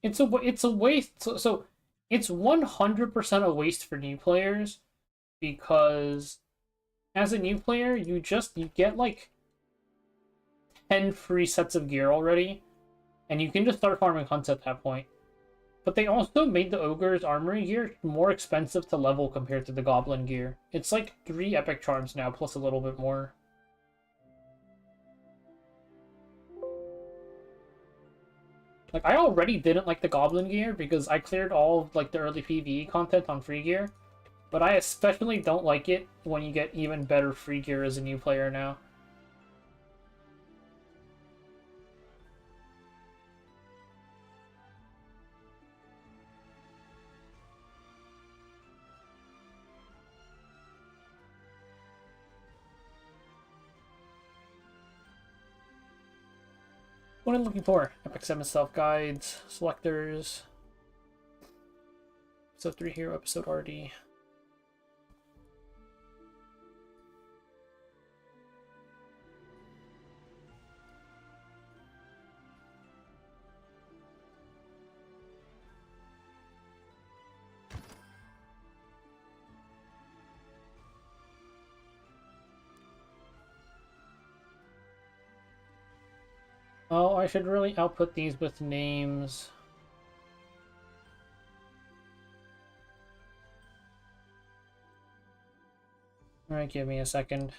A: It's a waste. So it's 100% a waste for new players because as a new player, you get like 10 free sets of gear already, and you can just start farming hunts at that point. But they also made the Ogre's Armory gear more expensive to level compared to the Goblin gear. It's like 3 epic charms now, plus a little bit more. Like, I already didn't like the Goblin gear because I cleared all of, like, the early PvE content on free gear. But I especially don't like it when you get even better free gear as a new player now. What am I looking for? Epic 7 self-guides, selectors. Episode 3 hero, episode RD. Oh, I should really output these with names. Alright, give me a second.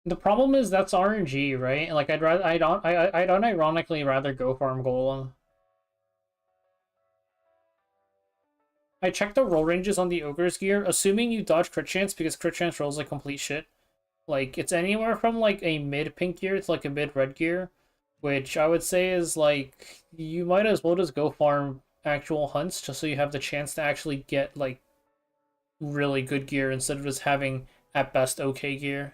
A: The problem is that's RNG, right? Like I'd ironically rather go farm Golem. I checked the roll ranges on the Ogre's gear, assuming you dodge crit chance because crit chance rolls like complete shit. Like, it's anywhere from like a mid-pink gear to like a mid-red gear, which I would say is like, you might as well just go farm actual hunts just so you have the chance to actually get like really good gear instead of just having at best okay gear.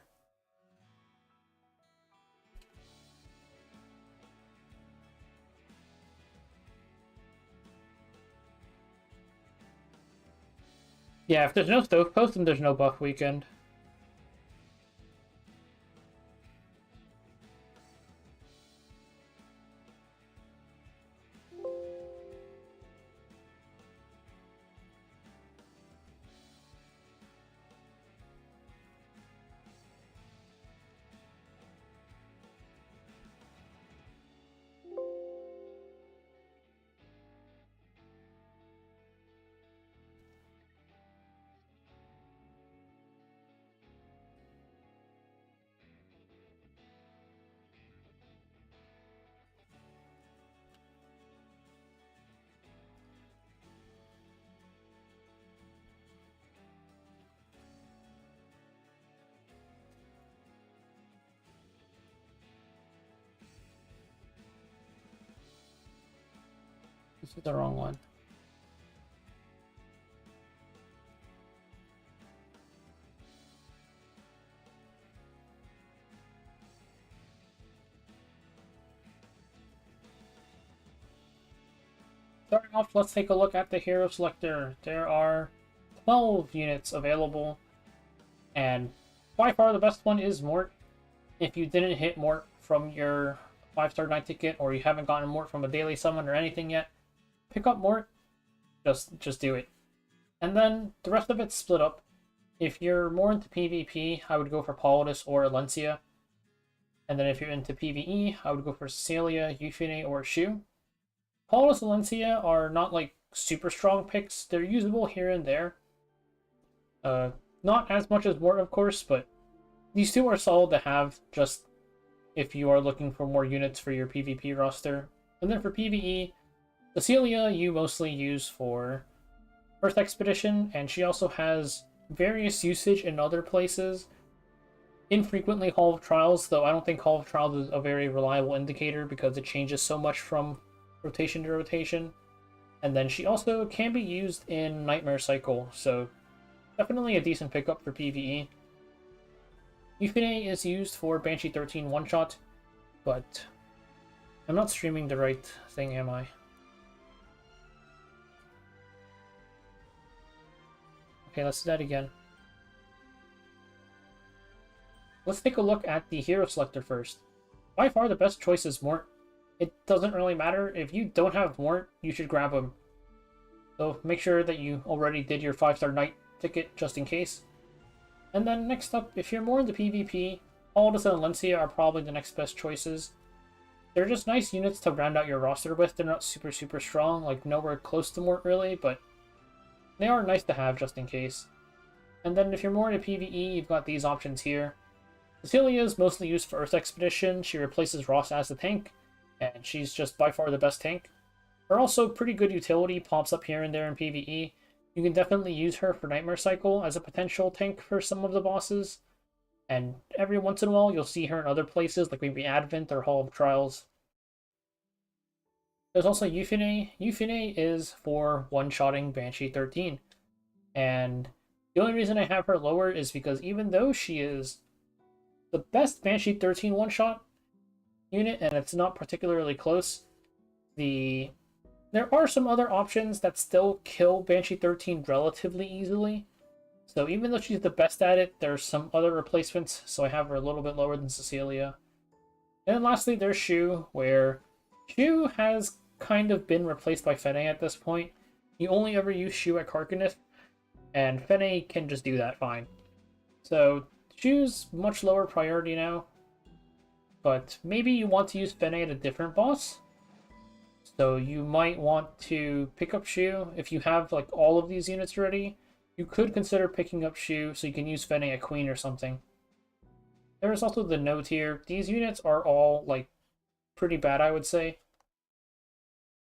A: Yeah, if there's no stove post, then there's no buff weekend. This is the wrong one. Starting off, let's take a look at the hero selector. There are 12 units available, and by far the best one is Mort. If you didn't hit Mort from your 5-star night ticket, or you haven't gotten Mort from a daily summon or anything yet, pick up Mort. Just do it. And then the rest of it's split up. If you're more into PvP, I would go for Politis or Alencia. And then if you're into PvE, I would go for Cecilia, Euphine, or Shu. Politis and Alencia are not like super strong picks. They're usable here and there. Not as much as Mort, of course, but these two are solid to have just if you are looking for more units for your PvP roster. And then for PvE, Cecilia you mostly use for Earth Expedition, and she also has various usage in other places. Infrequently Hall of Trials, though I don't think Hall of Trials is a very reliable indicator because it changes so much from rotation to rotation. And then she also can be used in Nightmare Cycle, so definitely a decent pickup for PvE. Euphine is used for Banshee 13 one-shot, but I'm not streaming the right thing, am I? Okay, let's do that again. Let's take a look at the hero selector first. By far the best choice is Mort. It doesn't really matter. If you don't have Mort, you should grab him. So make sure that you already did your 5-star night ticket just in case. And then next up, if you're more into PvP, Politis and Alencia are probably the next best choices. They're just nice units to round out your roster with. They're not super strong, like nowhere close to Mort really, but they are nice to have just in case. And then if you're more into PvE, you've got these options here. Cecilia is mostly used for Earth Expedition. She replaces Ross as the tank, and she's just by far the best tank. Her also pretty good utility pops up here and there in PvE. You can definitely use her for Nightmare Cycle as a potential tank for some of the bosses. And every once in a while, you'll see her in other places, like maybe Advent or Hall of Trials. There's also Euphine. Euphine is for one-shotting Banshee 13. And the only reason I have her lower is because even though she is the best Banshee 13 one-shot unit, and it's not particularly close, there are some other options that still kill Banshee 13 relatively easily. So even though she's the best at it, there's some other replacements, so I have her a little bit lower than Cecilia. And then lastly, there's Shu, where Shu has kind of been replaced by Fene at this point. You only ever use Shu at Karkanith, and Fene can just do that fine. So Shu's much lower priority now, but maybe you want to use Fene at a different boss. So you might want to pick up Shu. If you have like all of these units ready, you could consider picking up Shu so you can use Fene at Queen or something. There's also the note here. These units are all like pretty bad, I would say.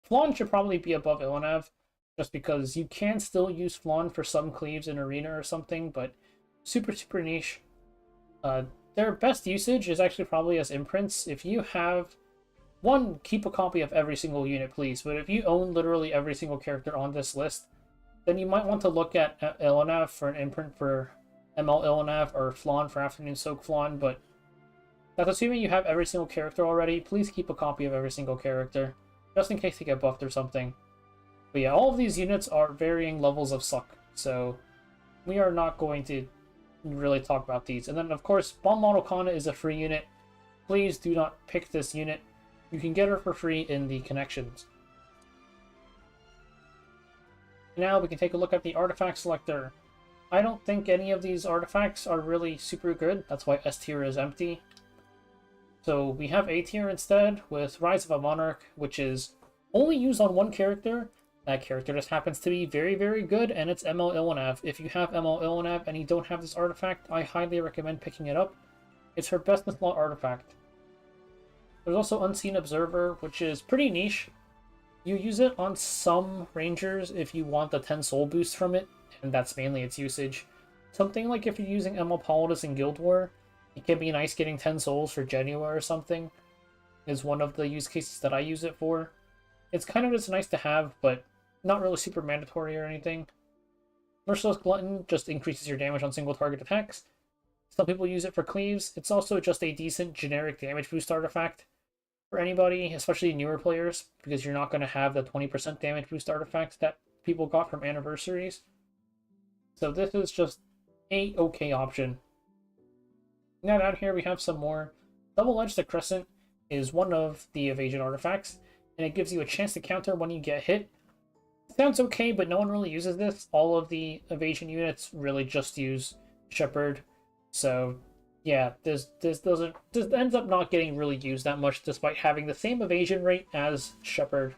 A: Flan should probably be above Ilanav, just because you can still use Flan for some cleaves in Arena or something, but super niche. Their best usage is actually probably as imprints. If you have one, keep a copy of every single unit, please. But if you own literally every single character on this list, then you might want to look at Ilanav for an imprint for ML Ilanav or Flan for Afternoon Soak Flan. But that's assuming you have every single character already. Please keep a copy of every single character, just in case they get buffed or something. But yeah, all of these units are varying levels of suck, so we are not going to really talk about these. And then, of course, Bomb Model Kana is a free unit. Please do not pick this unit. You can get her for free in the connections. Now we can take a look at the artifact selector. I don't think any of these artifacts are really super good. That's why S tier is empty. So we have A tier instead with Rise of a Monarch, which is only used on one character. That character just happens to be very good, and it's ML Ilanav. If you have ML Ilanav and you don't have this artifact, I highly recommend picking it up. It's her best in slot artifact. There's also Unseen Observer, which is pretty niche. You use it on some rangers if you want the 10 soul boost from it, and that's mainly its usage. Something like if you're using ML Politis in Guild War, it can be nice getting 10 souls for Genua or something, is one of the use cases that I use it for. It's kind of just nice to have, but not really super mandatory or anything. Merciless Glutton just increases your damage on single target attacks. Some people use it for cleaves. It's also just a decent generic damage boost artifact for anybody, especially newer players, because you're not going to have the 20% damage boost artifacts that people got from anniversaries. So this is just a okay option. Now down here we have some more. Double-Edged Crescent is one of the evasion artifacts, and it gives you a chance to counter when you get hit. It sounds okay, but no one really uses this. All of the evasion units really just use Shepherd. So yeah, this ends up not getting really used that much, despite having the same evasion rate as Shepherd.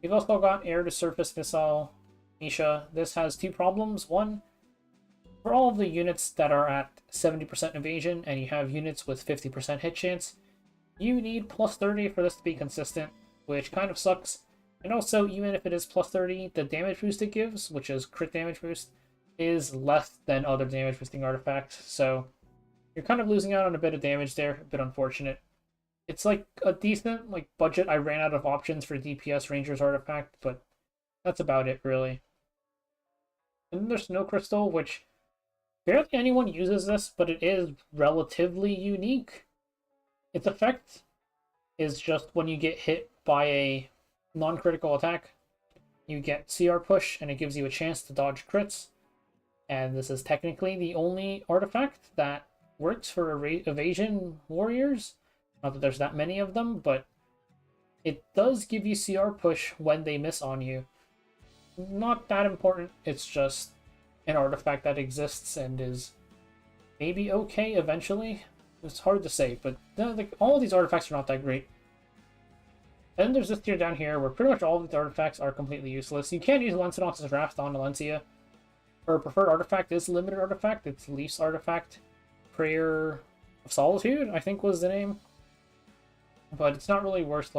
A: We've also got Air-to-Surface Missile Misha. This has two problems. One, for all of the units that are at 70% evasion and you have units with 50% hit chance, you need plus 30 for this to be consistent, which kind of sucks. And also, even if it is plus 30, the damage boost it gives, which is crit damage boost, is less than other damage boosting artifacts, so you're kind of losing out on a bit of damage there, a bit unfortunate. It's like a decent budget. I ran out of options for DPS Rangers artifact, but that's about it really. And then there's Snow Crystal, which barely anyone uses this, but it is relatively unique. Its effect is just when you get hit by a non-critical attack, you get CR push, and it gives you a chance to dodge crits. And this is technically the only artifact that works for evasion warriors. Not that there's that many of them, but it does give you CR push when they miss on you. Not that important, it's just an artifact that exists and is maybe okay eventually. It's hard to say, but all of these artifacts are not that great. Then there's this tier down here where pretty much all of these artifacts are completely useless. You can use Lencidon's Wrath on Alencia. Her preferred artifact is Limited Artifact. It's Leaf's artifact. Prayer of Solitude, I think was the name. But it's not really worth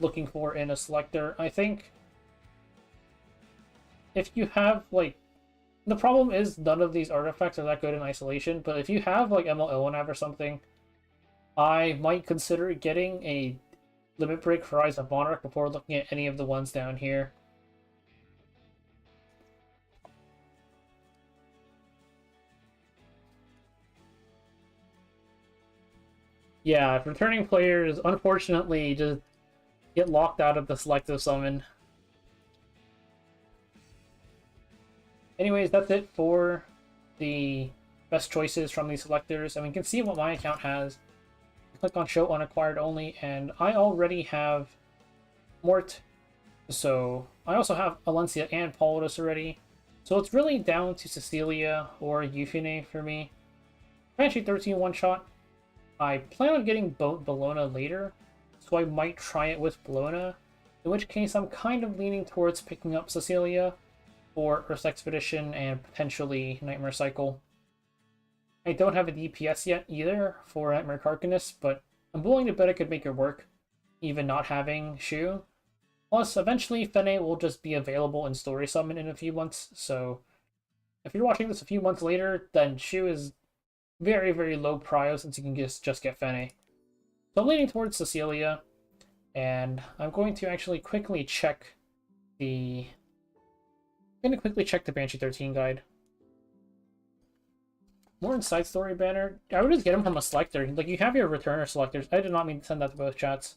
A: looking for in a Selector. I think if you have the problem is none of these artifacts are that good in isolation, but if you have ML Ilwanav or something, I might consider getting a Limit Break for Rise of Monarch before looking at any of the ones down here. Yeah, returning players unfortunately just get locked out of the selective summon. Anyways, that's it for the best choices from these selectors. And we can see what my account has. Click on Show Unacquired Only, and I already have Mort. So I also have Alencia and Paulus already. So it's really down to Cecilia or Euphine for me. Banshee 13 one-shot. I plan on getting Bologna later, so I might try it with Bologna, in which case I'm kind of leaning towards picking up Cecilia for Earth's Expedition and potentially Nightmare Cycle. I don't have a DPS yet either for Nightmare Carcanus, but I'm willing to bet I could make it work, even not having Shu. Plus, eventually Fene will just be available in Story Summon in a few months, so if you're watching this a few months later, then Shu is very, very low prio since you can just get Fene. So I'm leaning towards Cecilia, and I'm going to actually quickly check the... Banshee 13 guide. More in side story banner. I would just get him from a selector. You have your returner selectors. I did not mean to send that to both chats.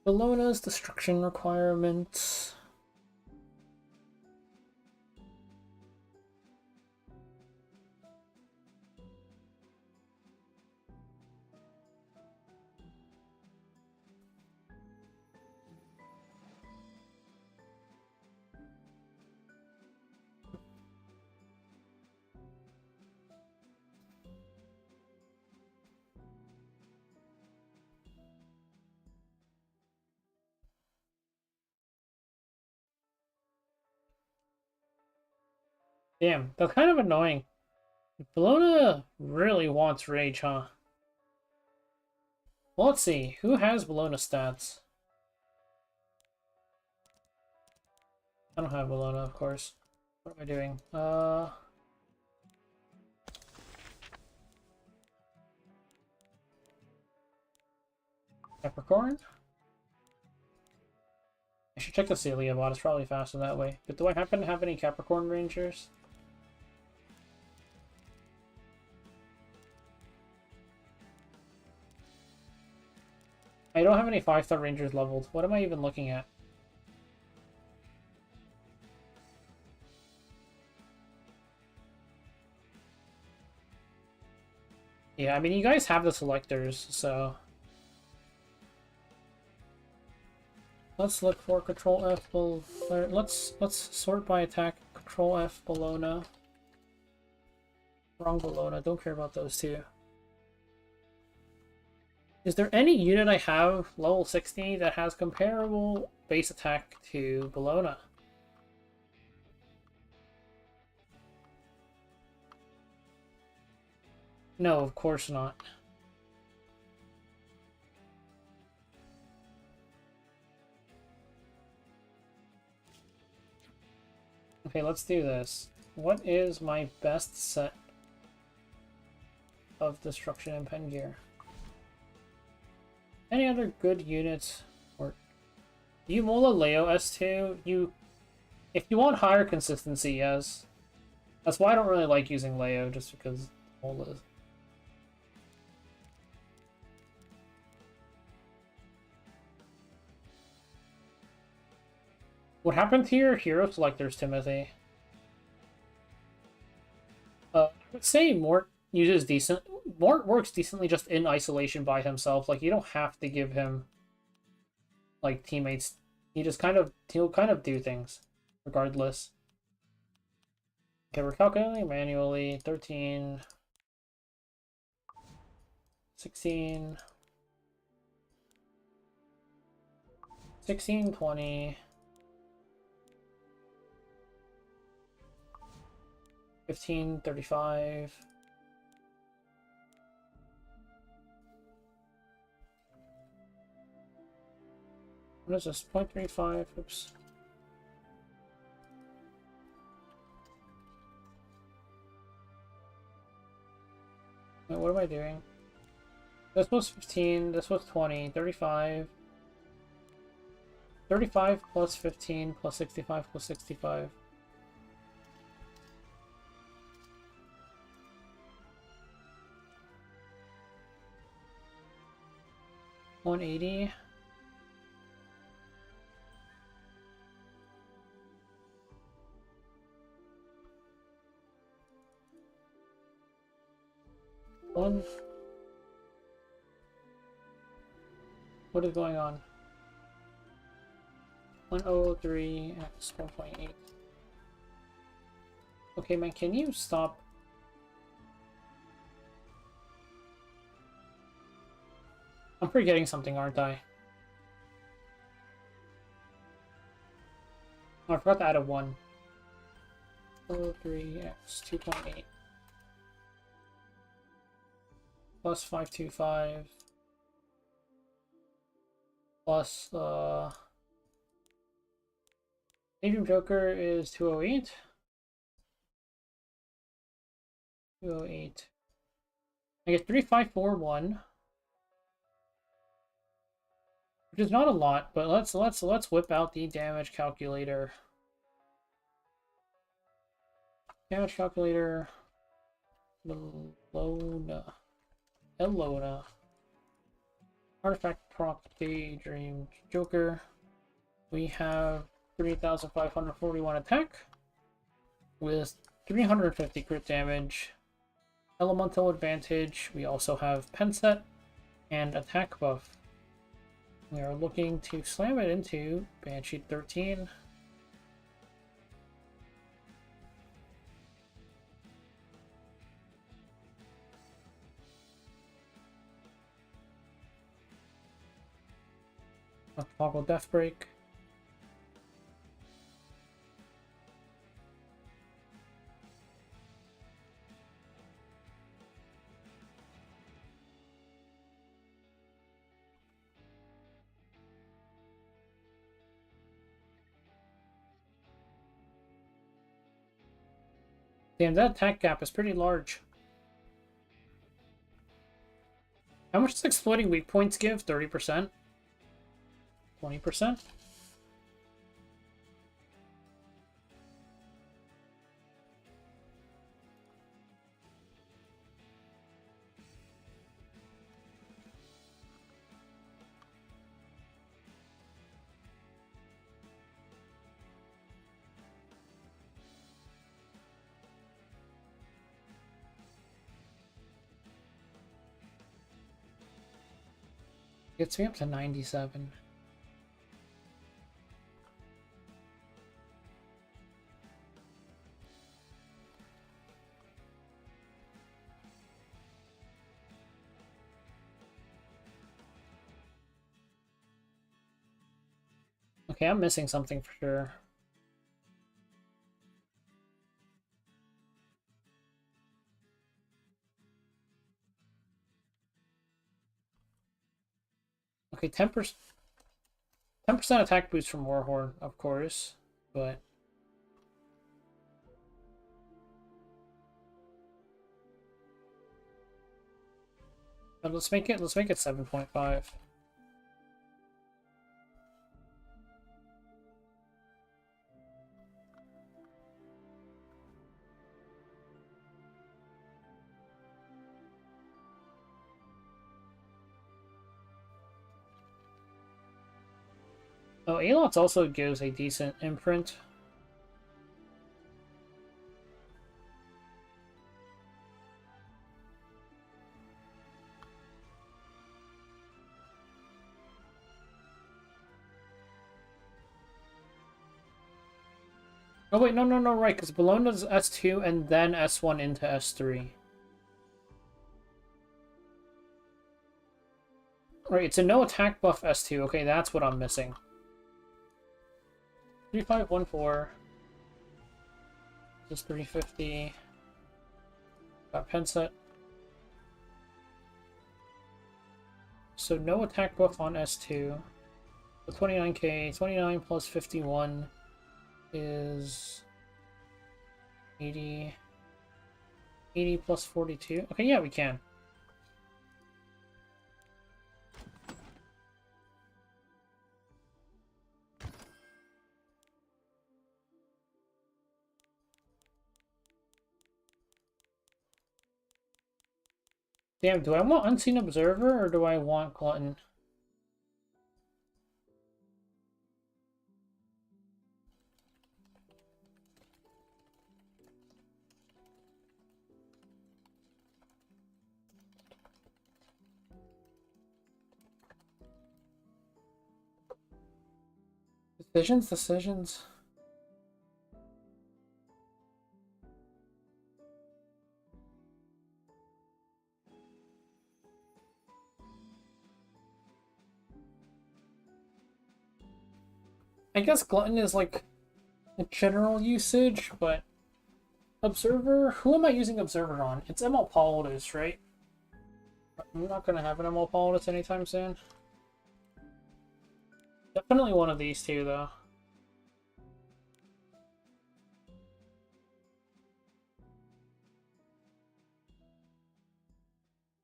A: Bologna's destruction requirements. Damn, that's kind of annoying. Bologna really wants Rage, huh? Well, let's see. Who has Bologna stats? I don't have Bologna, of course. What am I doing? Capricorn? I should check the Celia bot, it's probably faster that way. But do I happen to have any Capricorn Rangers? I don't have any 5-star Rangers leveled. What am I even looking at? Yeah, I mean, you guys have the selectors, so... Let's look for Control F, let's sort by attack. Control F, Bologna. Wrong Bologna, don't care about those two. Is there any unit I have level 60 that has comparable base attack to Bologna? No, of course not. Okay, let's do this. What is my best set of destruction and pen gear? Any other good units? Or you Mola Leo S2? If you want higher consistency, yes. That's why I don't really like using Leo, just because Mola is. What happened to your hero selectors, Timothy? I would say Mort works decently just in isolation by himself. Like, you don't have to give him like teammates. He'll kind of do things regardless. Okay, we're calculating manually. 13, 16, 16, 20. 15, 35. What is this? 0.35? Oops. Wait, what am I doing? This was 15, this was 20, 35. 35 plus 15 plus 65 plus 65. 180. What is going on? 103 x 1.8. Okay, man, can you stop? I'm forgetting something, aren't I? Oh, I forgot to add a 1. 103 x 2.8. Plus 525. Plus, Daydream Joker is 208. 208. I get 3541. Which is not a lot, but let's whip out the damage calculator. Damage calculator. Elona. Artifact proc Daydream Joker. We have 3,541 attack with 350 crit damage. Elemental advantage. We also have pen set and attack buff. We are looking to slam it into Banshee 13. Let's toggle Death Break. Damn, that attack gap is pretty large. How much does exploiting weak points give? 30%? 20%? Gets me up to 97. Okay, I'm missing something for sure. Okay, 10% attack boost from Warhorn, of course, but let's make it 7.5. Oh, Alots also gives a decent imprint. Oh wait, no, right, because Bologna does S2 and then S1 into S3. Right, it's a no attack buff S2. Okay, that's what I'm missing. 3514. This is 350. Got pen set. So no attack buff on S2. So 29k, 29 plus 51 is 80. 80 plus 42. Okay, yeah, we can. Damn, do I want Unseen Observer or do I want Glutton? Decisions. I guess Glutton is like a general usage, but Observer, who am I using Observer on? It's ML Politis, right? I'm not gonna have an ML Politis anytime soon. Definitely one of these two, though.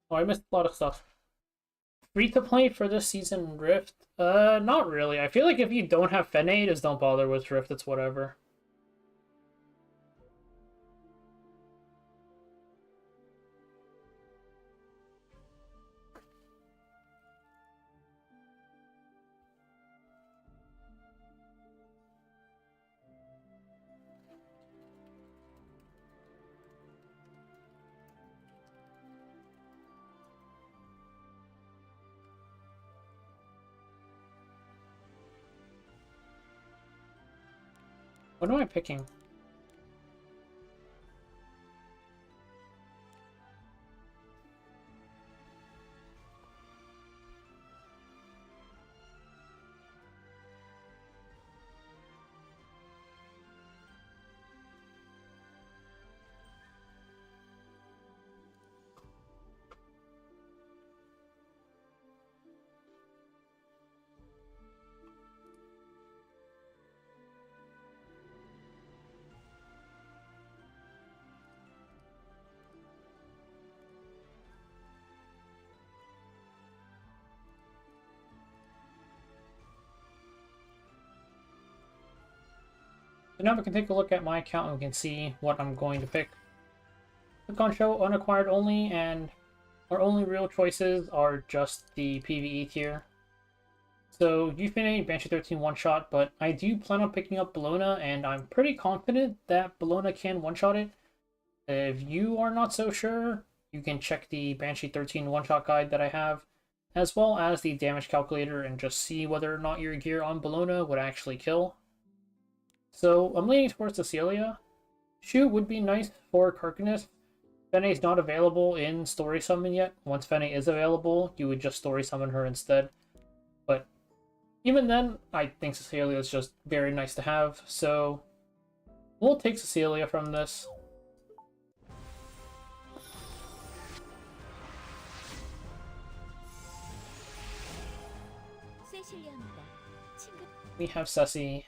A: Oh, I missed a lot of stuff. Free to play for this season Rift? Not really. I feel like if you don't have Fene, just don't bother with Rift, it's whatever. What am I picking? So now we can take a look at my account and we can see what I'm going to pick. Click on show unacquired only, and our only real choices are just the PvE tier. So you've been a Banshee 13 one-shot, but I do plan on picking up Bologna, and I'm pretty confident that Bologna can one-shot it. If you are not so sure, you can check the Banshee 13 one-shot guide that I have, as well as the damage calculator, and just see whether or not your gear on Bologna would actually kill. So I'm leaning towards Cecilia. Shoot would be nice for Karkanis. Fenne's not available in Story Summon yet. Once Fenne is available, you would just Story Summon her instead. But even then, I think Cecilia is just very nice to have, so we'll take Cecilia from this. We have Ceci.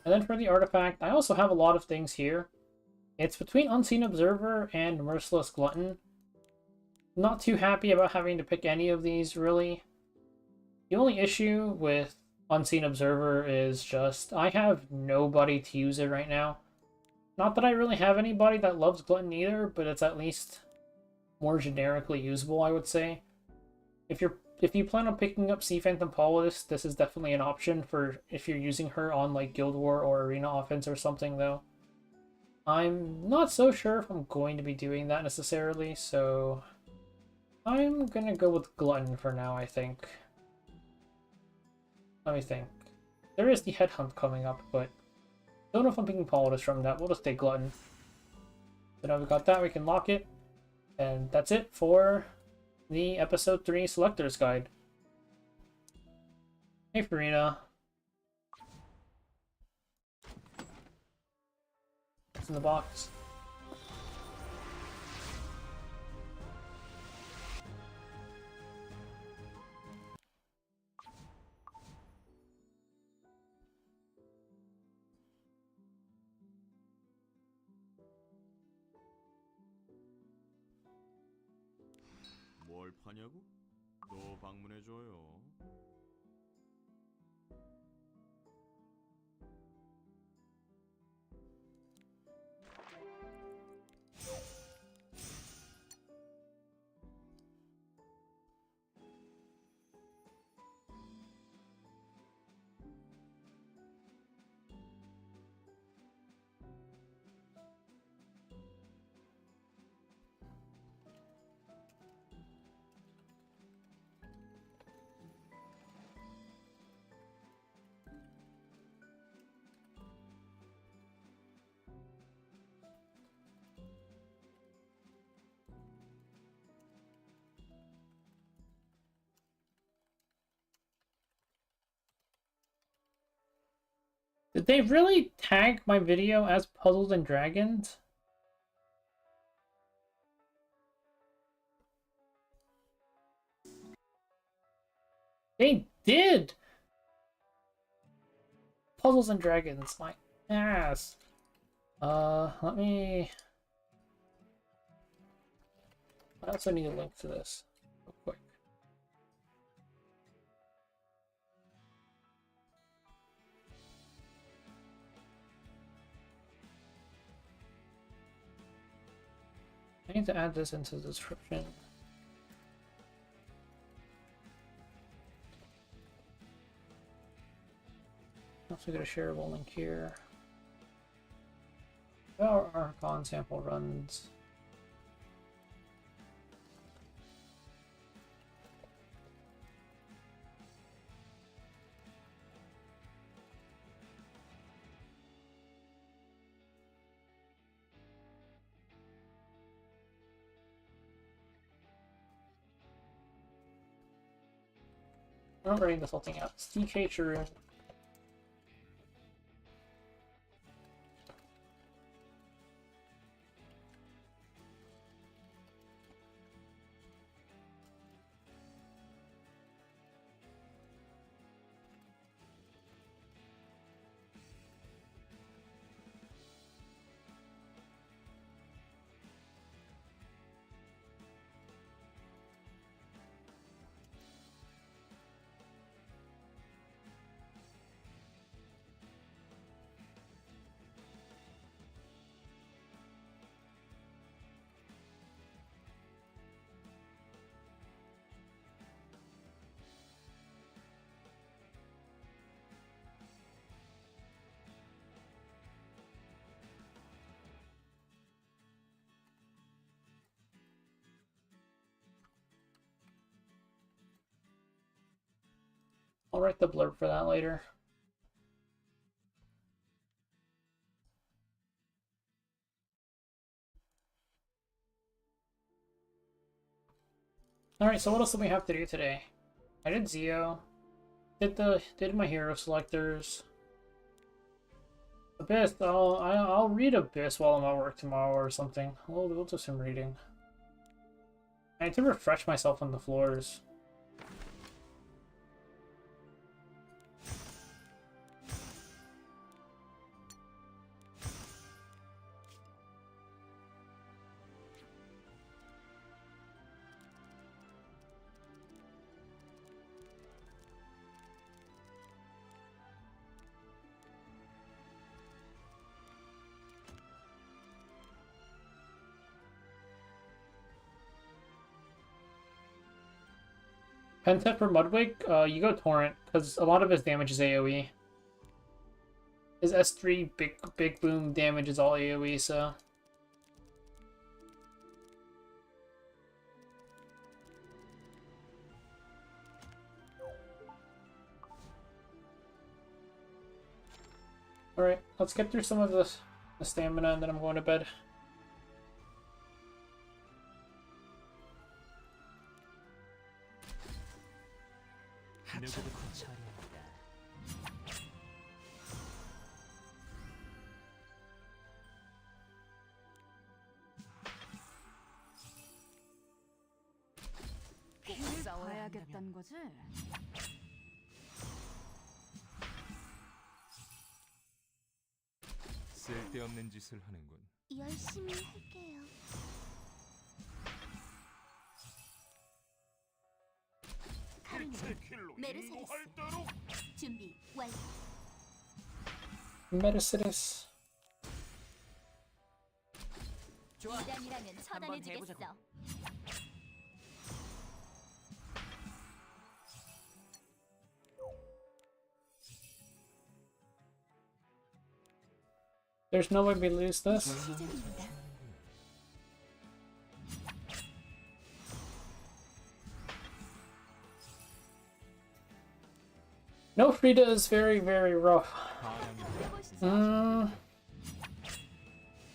A: And then for the artifact, I also have a lot of things here. It's between Unseen Observer and Merciless Glutton. Not too happy about having to pick any of these, really. The only issue with Unseen Observer is just I have nobody to use it right now. Not that I really have anybody that loves Glutton either, but it's at least more generically usable, I would say. If you plan on picking up Sea Phantom Paulus, this is definitely an option for if you're using her on like Guild War or Arena Offense or something, though. I'm not so sure if I'm going to be doing that necessarily, so I'm gonna go with Glutton for now, I think. Let me think. There is the Headhunt coming up, but don't know if I'm picking Paulus from that. We'll just take Glutton. So now we've got that, we can lock it. And that's it for the Episode 3 Selector's Guide. Hey, Farina. What's in the box?
D: 뭘 파냐고? 또 방문해줘요.
A: Did they really tag my video as Puzzles and Dragons? They did! Puzzles and Dragons, my ass. Let me... I also need a link to this real quick. I need to add this into the description. Also got a shareable link here. Our Archon sample runs. I'm not writing this whole thing out. It's DK True. I'll write the blurb for that later. Alright, so what else do we have to do today? I did Zio. Did my hero selectors. Abyss, I'll read Abyss while I'm at work tomorrow or something. We'll do some reading. I need to refresh myself on the floors. Pentep for Mudwig, you go Torrent, because a lot of his damage is AoE. His S3 big boom damage is all AoE, so... Alright, let's get through some of the stamina and then I'm going to bed.
C: 누구부터 처리할까?
E: 꼭 싸워야겠다는 거지?
C: 쓸데없는 짓을 하는군.
B: 열심히 할게요. 카리나, 메르세데스. 준비 완료.
A: Mercedes.
B: 이단이라면 처단해주겠어.
A: There's no way we lose this.
B: 시작입니다.
A: No, Frida is very, very rough.
B: 해보시죠.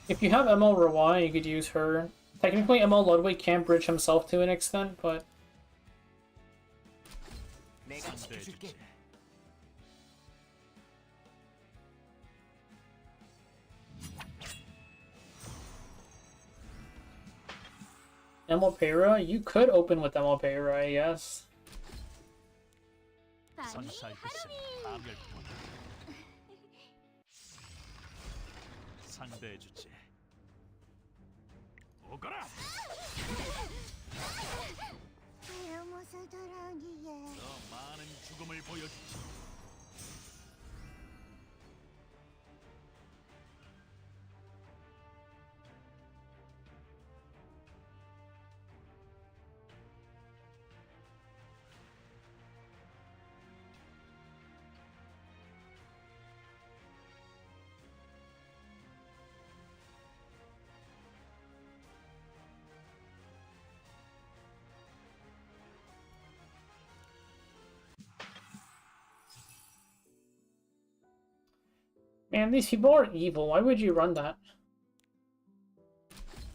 A: If you have ML Rawai, you could use her. Technically, ML Ludwig can bridge himself to an extent, but...
C: 내가 지켜줄게.
A: ML Pera? You could open with ML Pera, I guess.
B: 아니,
C: 선사할 것은
B: 하루미.
C: 파멸뿐. 상대해주지. 오거라.
B: 하야모사다라기에.
C: 더 많은 죽음을 보여주지.
A: Man, these people are evil. Why would you run that?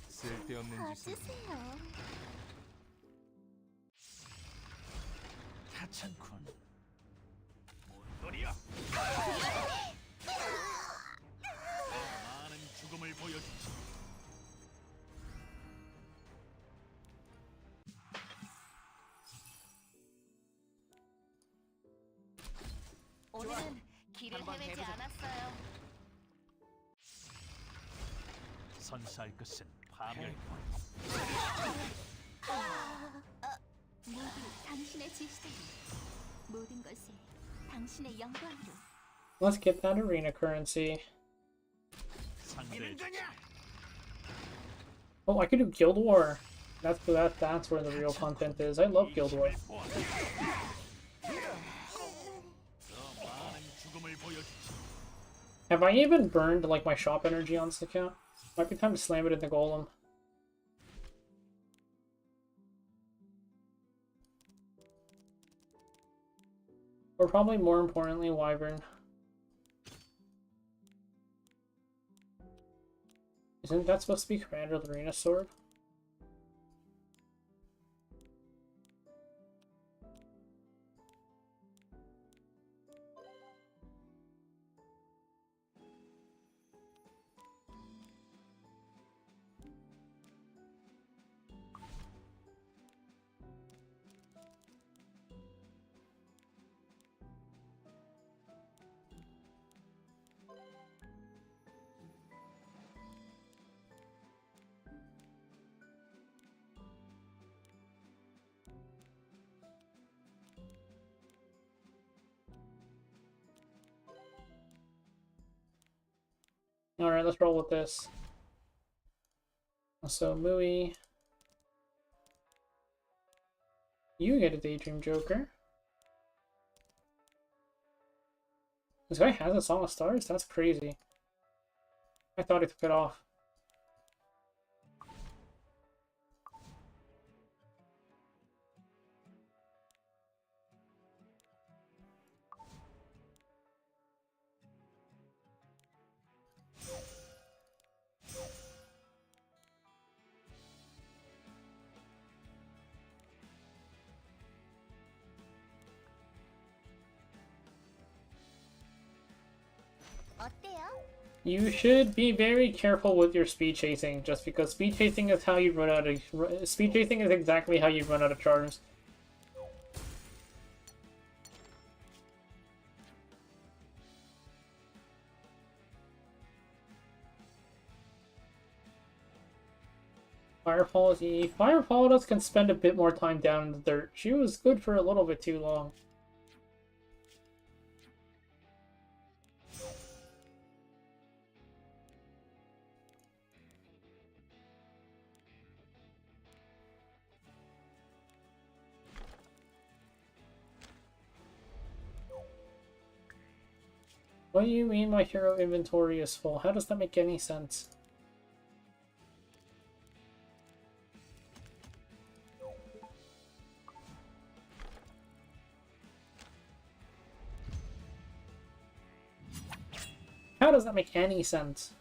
C: 쓸데없는 짓을
B: 봐주세요.
C: 하찮군. 뭔 소리야? 많은 죽음을 보여주지.
E: 오늘은 길을 헤매지 않았어요.
C: 선사할 것은 파멸뿐.
B: 모두 당신의 지시대로. 모든 것을 당신의 영광으로.
A: Let's get that arena currency.
C: 상대해주지.
A: Oh, I could do Guild War. That's where the real content is. I love Guild War.
C: 더 많은 죽음을 보여주지.
A: Have I even burned like my shop energy on this account? Might be time to slam it in the golem. Or probably more importantly, Wyvern. Isn't that supposed to be Commander Lorena's sword? Alright, let's roll with this. So, Mui. You get a Daydream Joker. This guy has a Song of Stars? That's crazy. I thought he took it off.
B: 어때요?
A: You should be very careful with your speed chasing, just because speed chasing is how you run out of... Speed chasing is exactly how you run out of charms. Fire Apollos can spend a bit more time down in the dirt. She was good for a little bit too long. What do you mean my hero inventory is full? How does that make any sense? How does that make any sense?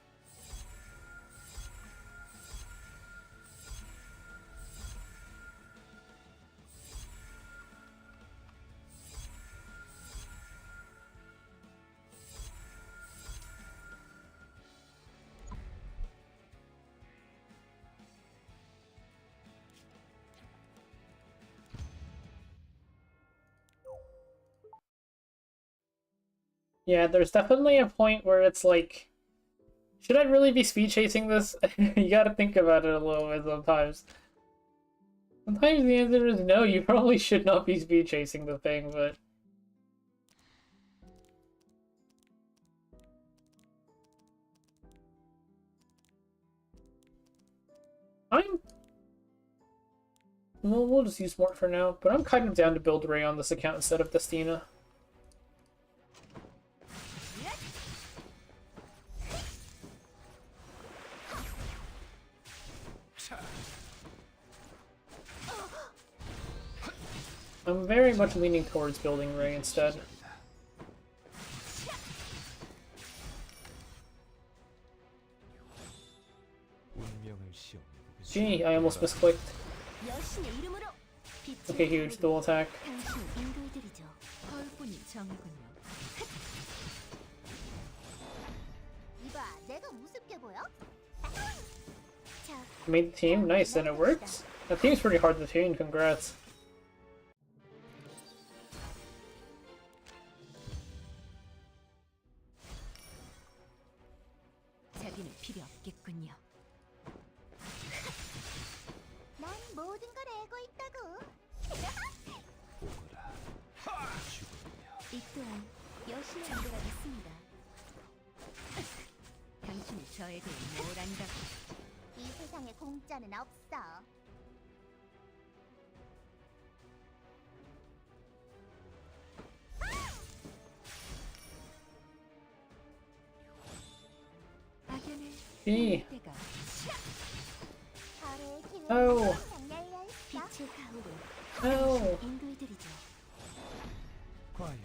A: Yeah, there's definitely a point where it's like, should I really be speed chasing this? You gotta think about it a little bit sometimes. Sometimes the answer is no, you probably should not be speed chasing the thing, but... Well, we'll just use Mort for now, but I'm kind of down to build Ray on this account instead of Destina. I'm very much leaning towards building Ray instead. Gee, I almost misclicked.
B: 여신의 이름으로
A: Okay, huge dual attack.
B: 당신은 인도들이죠. 거울뿐인 정이군요. 이봐, 내가 우습게 보여? 자,
A: Made the team, nice, and it works. That team's pretty hard to tune, congrats.
B: 자비는 필요 없겠군요. 난 모든 걸 알고 있다고. 이 또한 여신의 인도가 있습니다. 당신이 저에 대해 뭘 안다고? 이 세상에 공짜는 없어. 악연을
A: Gee.
B: 때가
A: Oh.
B: 빛의 가호를
A: Oh.
B: 인도해드리죠.
C: 과연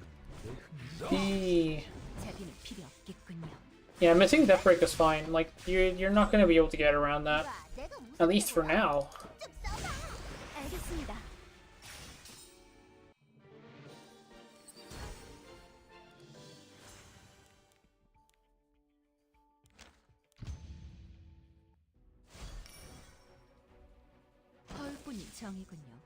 A: The
B: 자비는 필요 없겠군요.
A: yeah, missing Death Break is fine. Like you're not gonna be able to get around that. At least for now.
B: 알겠습니다. 허울뿐인 정이군요.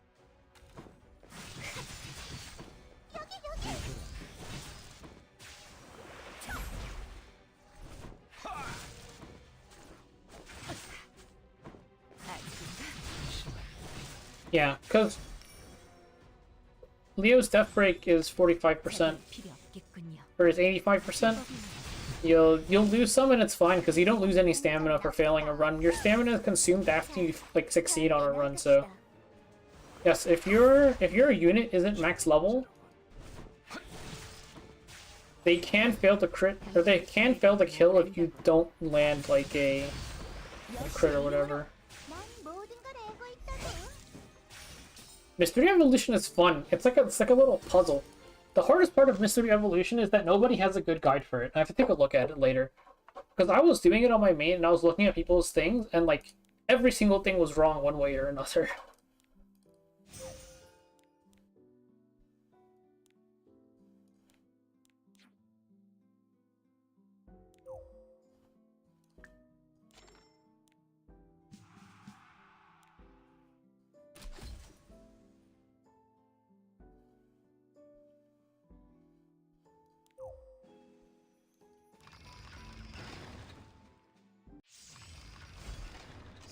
A: Yeah, because Leo's Death Break is 45%,
B: 필요 없겠군요.
A: or is 85%. You'll lose some and it's fine because you don't lose any stamina for failing a run. Your stamina is consumed after you like succeed on a run. So yes, if your unit isn't max level, they can fail to crit, or they can fail to kill if you don't land like a crit or whatever.
B: 난 모든 걸 알고 있다고.
A: Mystery Evolution is fun. It's like a little puzzle. The hardest part of Mystery Evolution is that nobody has a good guide for it. I have to take a look at it later. Because I was doing it on my main and I was looking at people's things and like every single thing was wrong one way or another.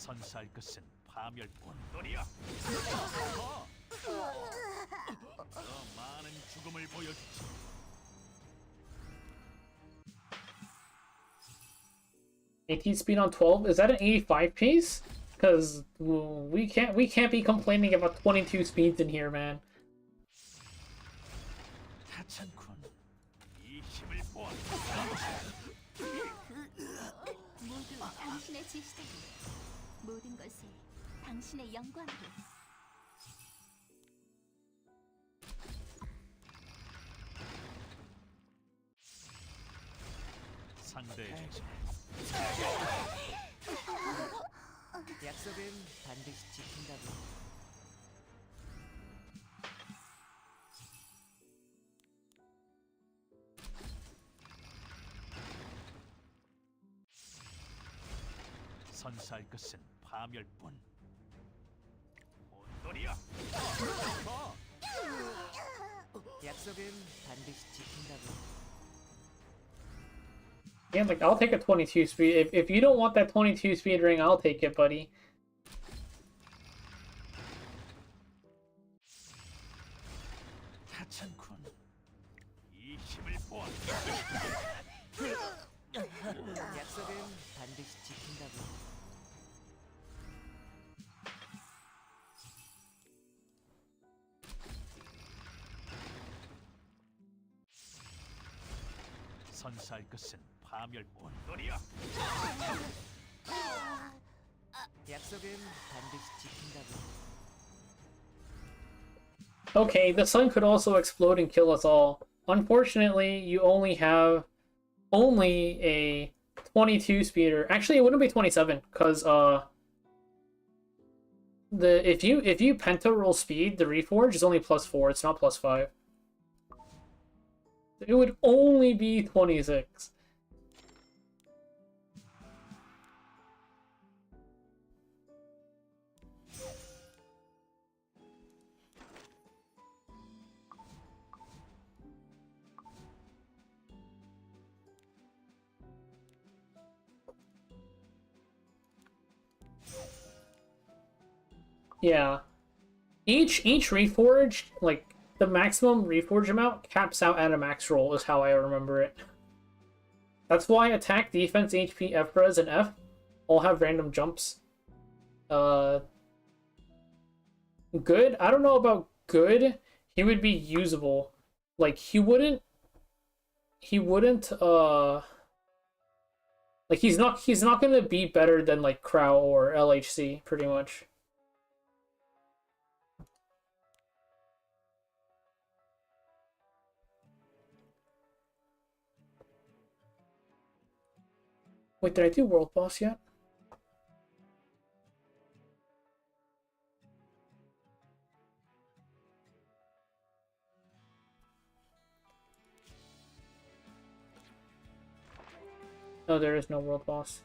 C: 선사할 것은 파멸뿐이야. 더 많은 죽음을 보여주지.
A: AT speed on 12? Is that an 85 piece? Because we can't be complaining about 22 speeds in here, man.
C: 하찮군. 이 힘을 보아.
B: 모두 당신의 지시대로 모든 것을 당신의 영광으로.
C: 상대해주지.
F: 약속은 반드시 지킨다고.
C: 선사할 것은 파멸뿐. 온돌이야.
F: 약속은 반드시 지킨다고.
A: Yeah, like I'll take a 22 speed. If you don't want that 22 speed ring, I'll take it, buddy.
C: 하찮군. 이 힘을 보아.
F: 약속은 반드시 지킨다고.
C: 선사할 것은 파멸뿐. 온돌이야.
F: 약속은 반드시 지킨다고.
A: Okay, the sun could also explode and kill us all. Unfortunately, you only have a 22 speeder. Actually, it wouldn't be 27 because if you penta roll speed, the reforge is only +4. It's not +5. It would only be 26. Yeah. Each reforge, like, the maximum reforge amount caps out at a max roll is how I remember it. That's why attack, defense, HP, F-res, and F all have random jumps. Good? I don't know about good. He would be usable. Like, he wouldn't, like, he's not gonna be better than, like, Crow or LHC, pretty much. Wait, did I do world boss yet? No, there is no world boss.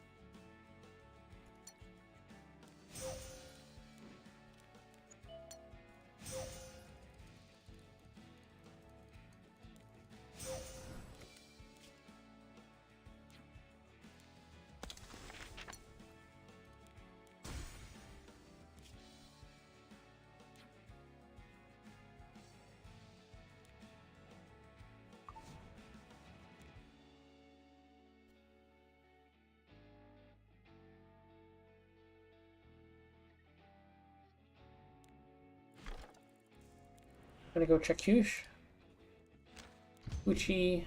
A: Gonna go check Hush. Uchi.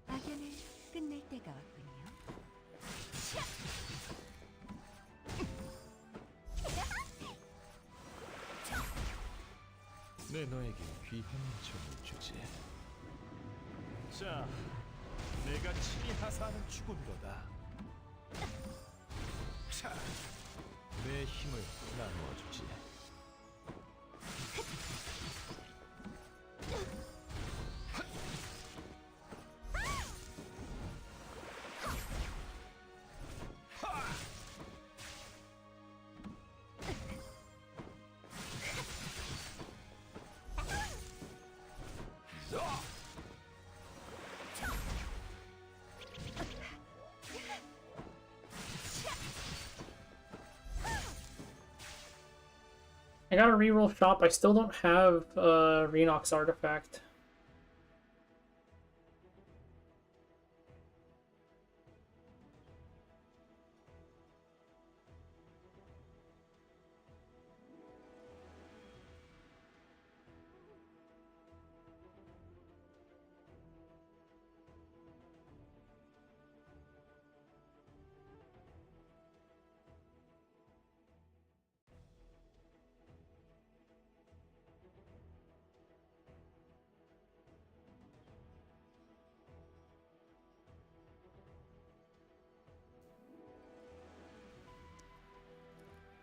B: 악연을 끝낼 때가 왔군요.
C: 내 너에게 귀한 점을 주지. 자, 내가 친히 하사하는 죽음도다. 자, 내 힘을 나누어 주지.
A: I got a reroll shop. I still don't have Renox artifact.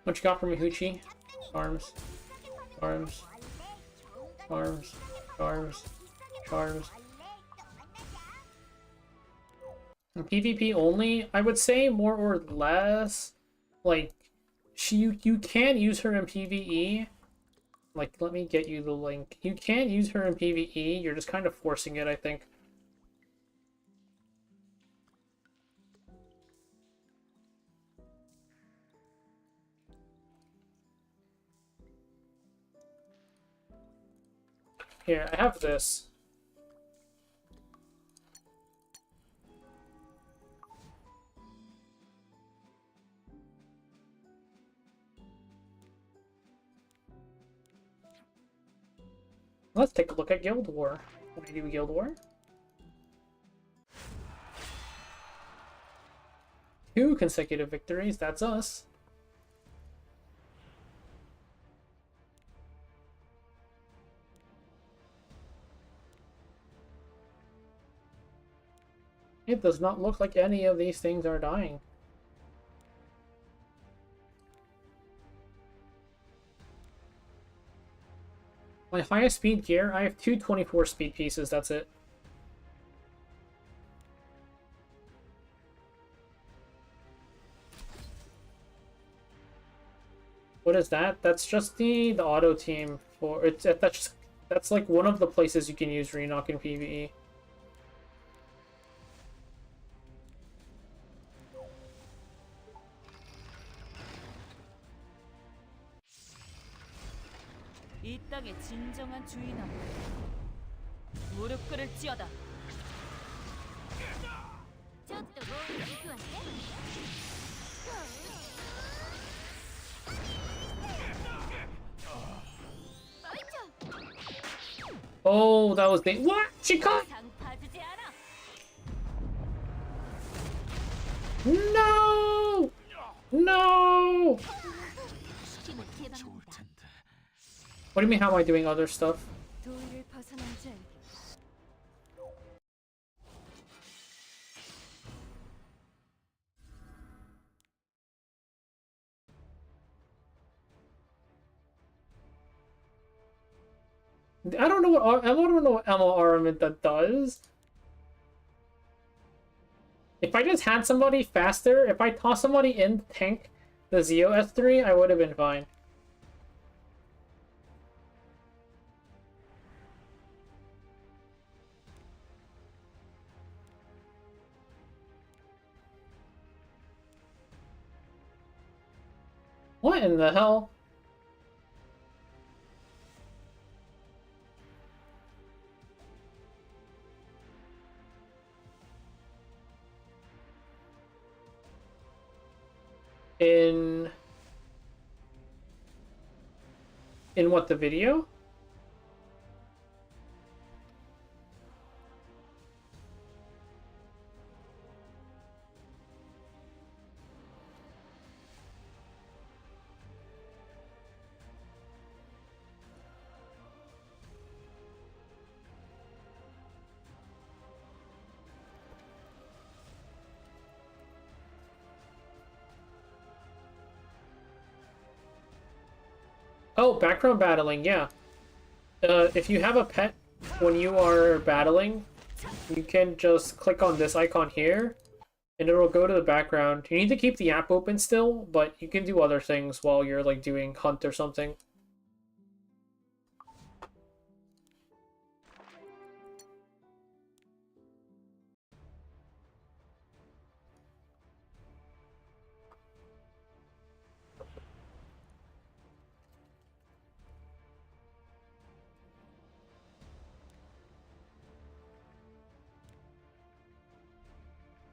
A: What you got for me, Hoochie? Charms. Charms. Charms. Charms. Charms. In PvP only, I would say more or less. Like, you can use her in PvE. Like, let me get you the link. You can use her in PvE, you're just kind of forcing it, I think. Here, I have this. Let's take a look at Guild War. What do you do Guild War? 2 consecutive victories, that's us. It does not look like any of these things are dying. My highest speed gear, I have 2 24 speed pieces, that's it. What is that? That's just the auto team for it's that's like one of the places you can use Renock in PvE.
E: 이 땅의 진정한 주인아, 무릎 꿇을지어다.
A: Oh, that was the what? She caught? No! No!
C: 텐데.
A: What do you mean, how am I doing other stuff?
E: 도의를 벗어난 자에게
A: I don't know what ammo armament that does. If I just had somebody faster, if I tossed somebody in to tank the Zeo S3, I would have been fine. What in the hell? In what, the video? Oh, background battling, yeah. If you have a pet when you are battling, you can just click on this icon here, and it'll go to the background. You need to keep the app open still, but you can do other things while you're like doing hunt or something.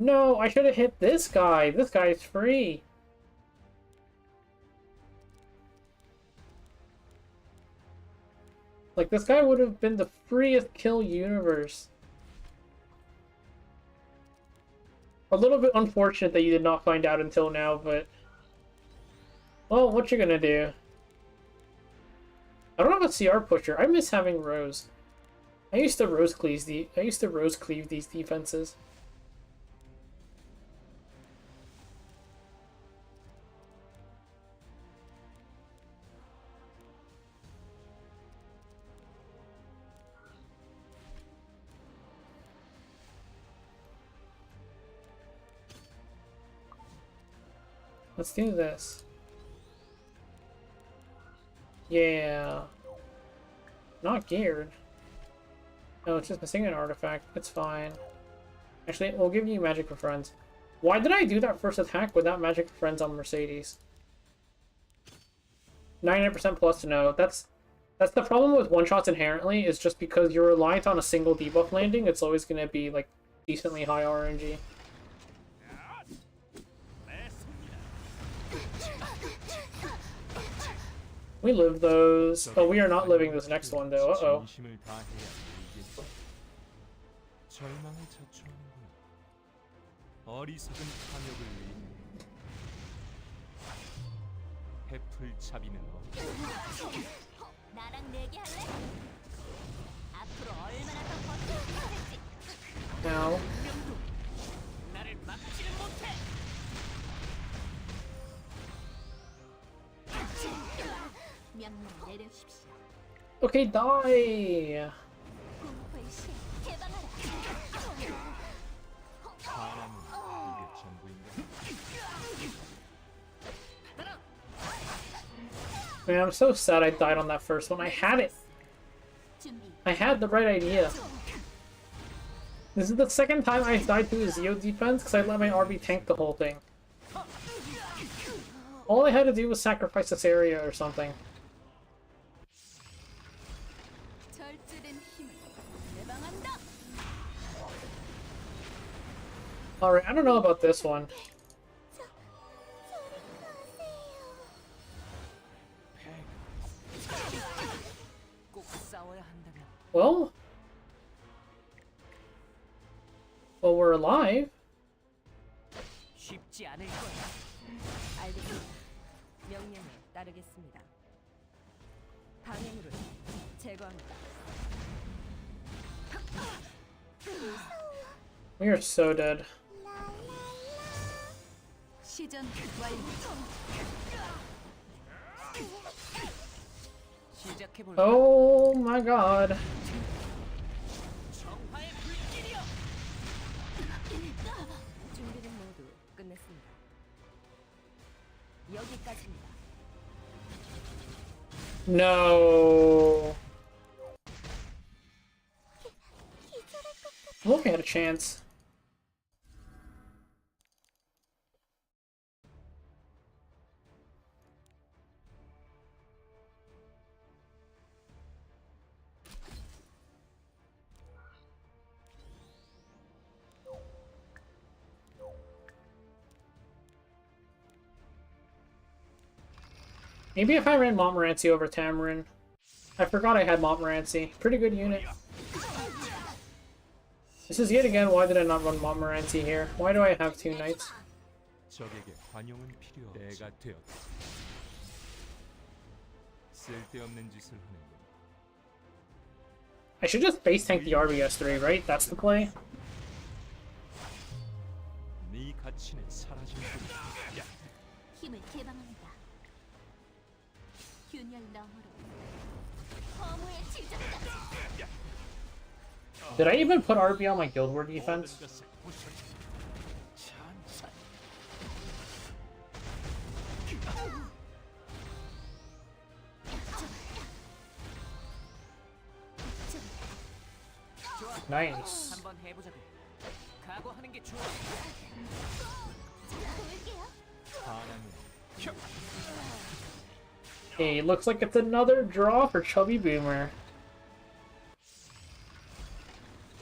A: No, I should have hit this guy. This guy's free. Like, this guy would have been the freest kill universe. A little bit unfortunate that you did not find out until now, but... well, what you gonna do? I don't have a CR pusher. I miss having Rose. I used to rose cleave these defenses. Let's do this. Yeah. Not geared. No, it's just missing an artifact. It's fine. Actually, we'll give you Magic for Friends. Why did I do that first attack without Magic for Friends on Mercedes? 99% plus to no. That's the problem with one-shots inherently, is just because you're reliant on a single debuff landing, it's always going to be, like, decently high RNG. We live those. Oh, we are not living this next one, though. Uh-oh.
C: 진심을 다해야 이기겠어. 절망에 자초하는구나. 어리석은 탐욕을 위해 해플 차비는 없다.
B: 나랑 내기할래? 앞으로 얼마나 더 버틸 수 있을지.
A: Now.
F: 나를 막지를 못해.
B: 명령 내려주십시오.
A: Okay, die!
B: 공포의 신 개방하라.
C: 사람은 이게 전부인가?
A: Man, I'm so sad I died on that first one. I had it.
B: 준비.
A: I had the right idea. This is the second time I've died to a Zeo defense because I let my RB tank the whole thing. All I had to do was sacrifice this area or something.
B: 절제된 힘을 개방한다.
A: Alright, I don't know about this one.
F: 꼭 싸워야 한다면
A: Well, we're alive.
F: 쉽지 않을 거야.
E: 알겠습니다. 명령에 따르겠습니다.
F: 제거한다.
A: We are so dead.
E: 시전 완료.
F: 시작해 볼까?
A: Oh my god.
F: 정화의 불길이여.
E: 준비는 모두 끝냈습니다. 여기까지입니다.
A: No. I hope we had a chance. Maybe if I ran Montmorency over Tamarin. I forgot I had Montmorency. Pretty good unit. This is yet again, why did I not run Montmorency here? Why do I have 2 knights?
C: 적에게 관용은 필요 없지. 때가 되었다. 쓸데없는 짓을 하는군.
A: I should just base tank the RBS3, right? That's the play?
C: 네 가치는 사라질 뿐이야.
B: 힘을 개방합니다. 균열 너머로 허무의 지점까지.
A: Did I even put RB on my Guild War defense?
C: 모든 것을 부셔. 찬산.
A: Nice.
F: 한번 해보자고. 각오하는 게 좋아.
B: 볼게요.
C: 사랑은 혀.
A: Hey, looks like it's another draw for Chubby Boomer.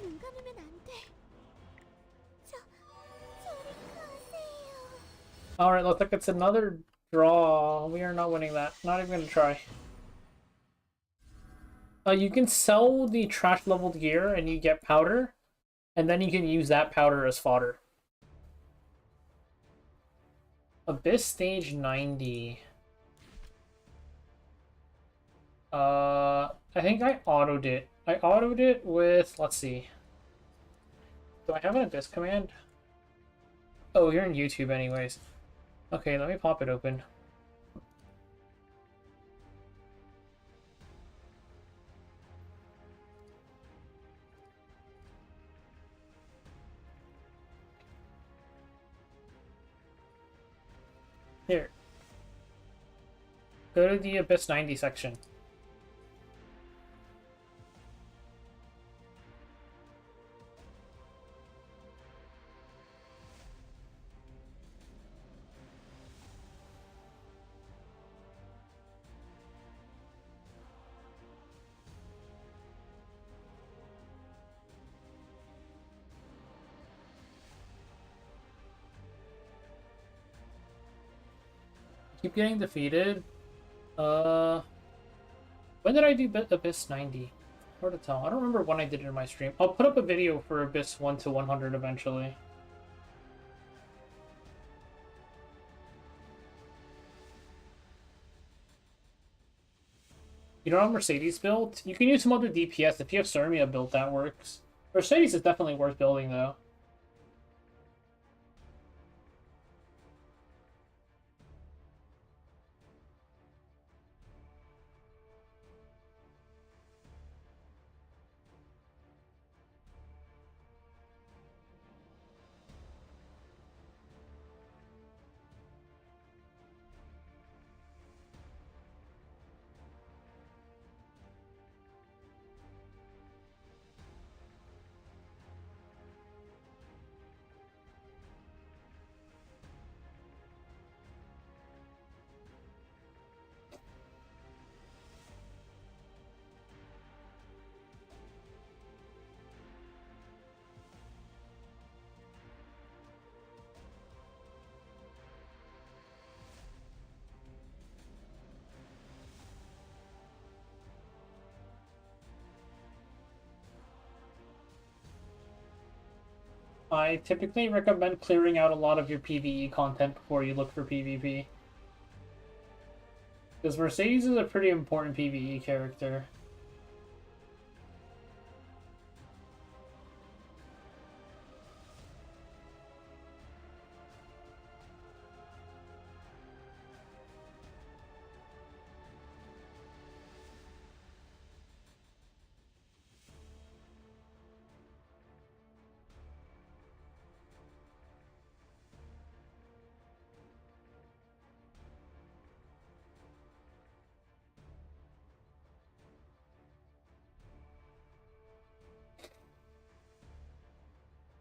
B: 눈 감으면 안 돼. 저리 가세요.
A: Alright, looks like it's another draw. We are not winning that. Not even gonna try. You can sell the trash leveled gear and you get powder, and then you can use that powder as fodder. Abyss stage 90. I think I autoed it. I autoed it with, let's see. Do I have an Abyss command? Oh, you're in YouTube anyways. Okay, let me pop it open. Here. Go to the Abyss 90 section. Keep getting defeated. When did I do Abyss 90? Hard to tell. I don't remember when I did it in my stream. I'll put up a video for Abyss 1 to 100 eventually. You don't have Mercedes built? You can use some other DPS. If you have Cermia built, that works. Mercedes is definitely worth building though. I typically recommend clearing out a lot of your PvE content before you look for PvP. Because Mercedes is a pretty important PvE character.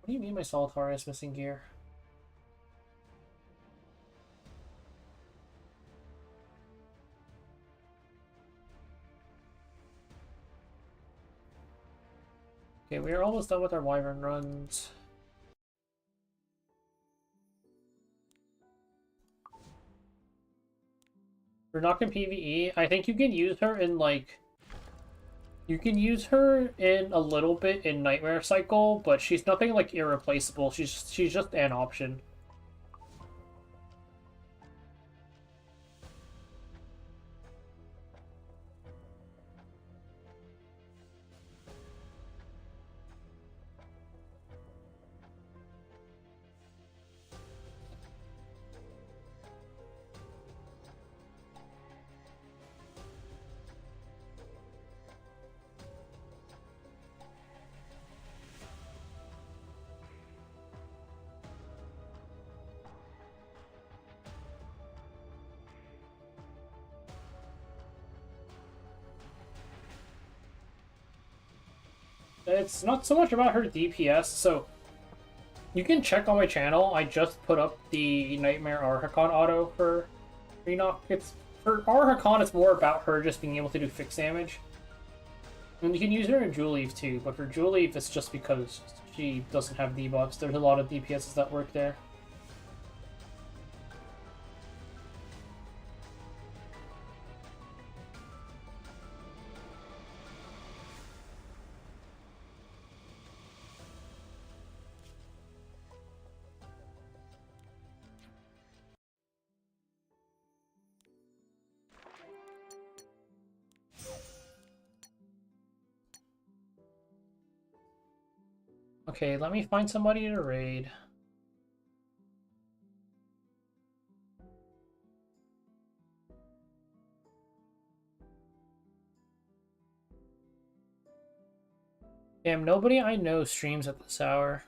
A: What do you mean my Solitaire is missing gear? Okay, we are almost done with our Wyvern runs. We're not in PvE. I think you can use her in, like... You can use her in a little bit in Nightmare Cycle, but she's nothing, like, irreplaceable. She's just an option. It's not so much about her DPS, so you can check on my channel. I just put up the Nightmare Archicon auto for Enoch. It's for Archicon, it's more about her just being able to do fixed damage. And you can use her in Jewel Leaf too, but for Jewel Leaf it's just because she doesn't have debuffs. There's a lot of DPSs that work there. Okay, let me find somebody to raid. Damn, nobody I know streams at this hour.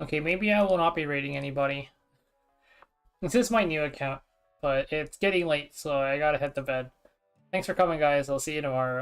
A: Okay, maybe I will not be raiding anybody. This is my new account, but it's getting late, so I gotta head to bed. Thanks for coming, guys. I'll see you tomorrow.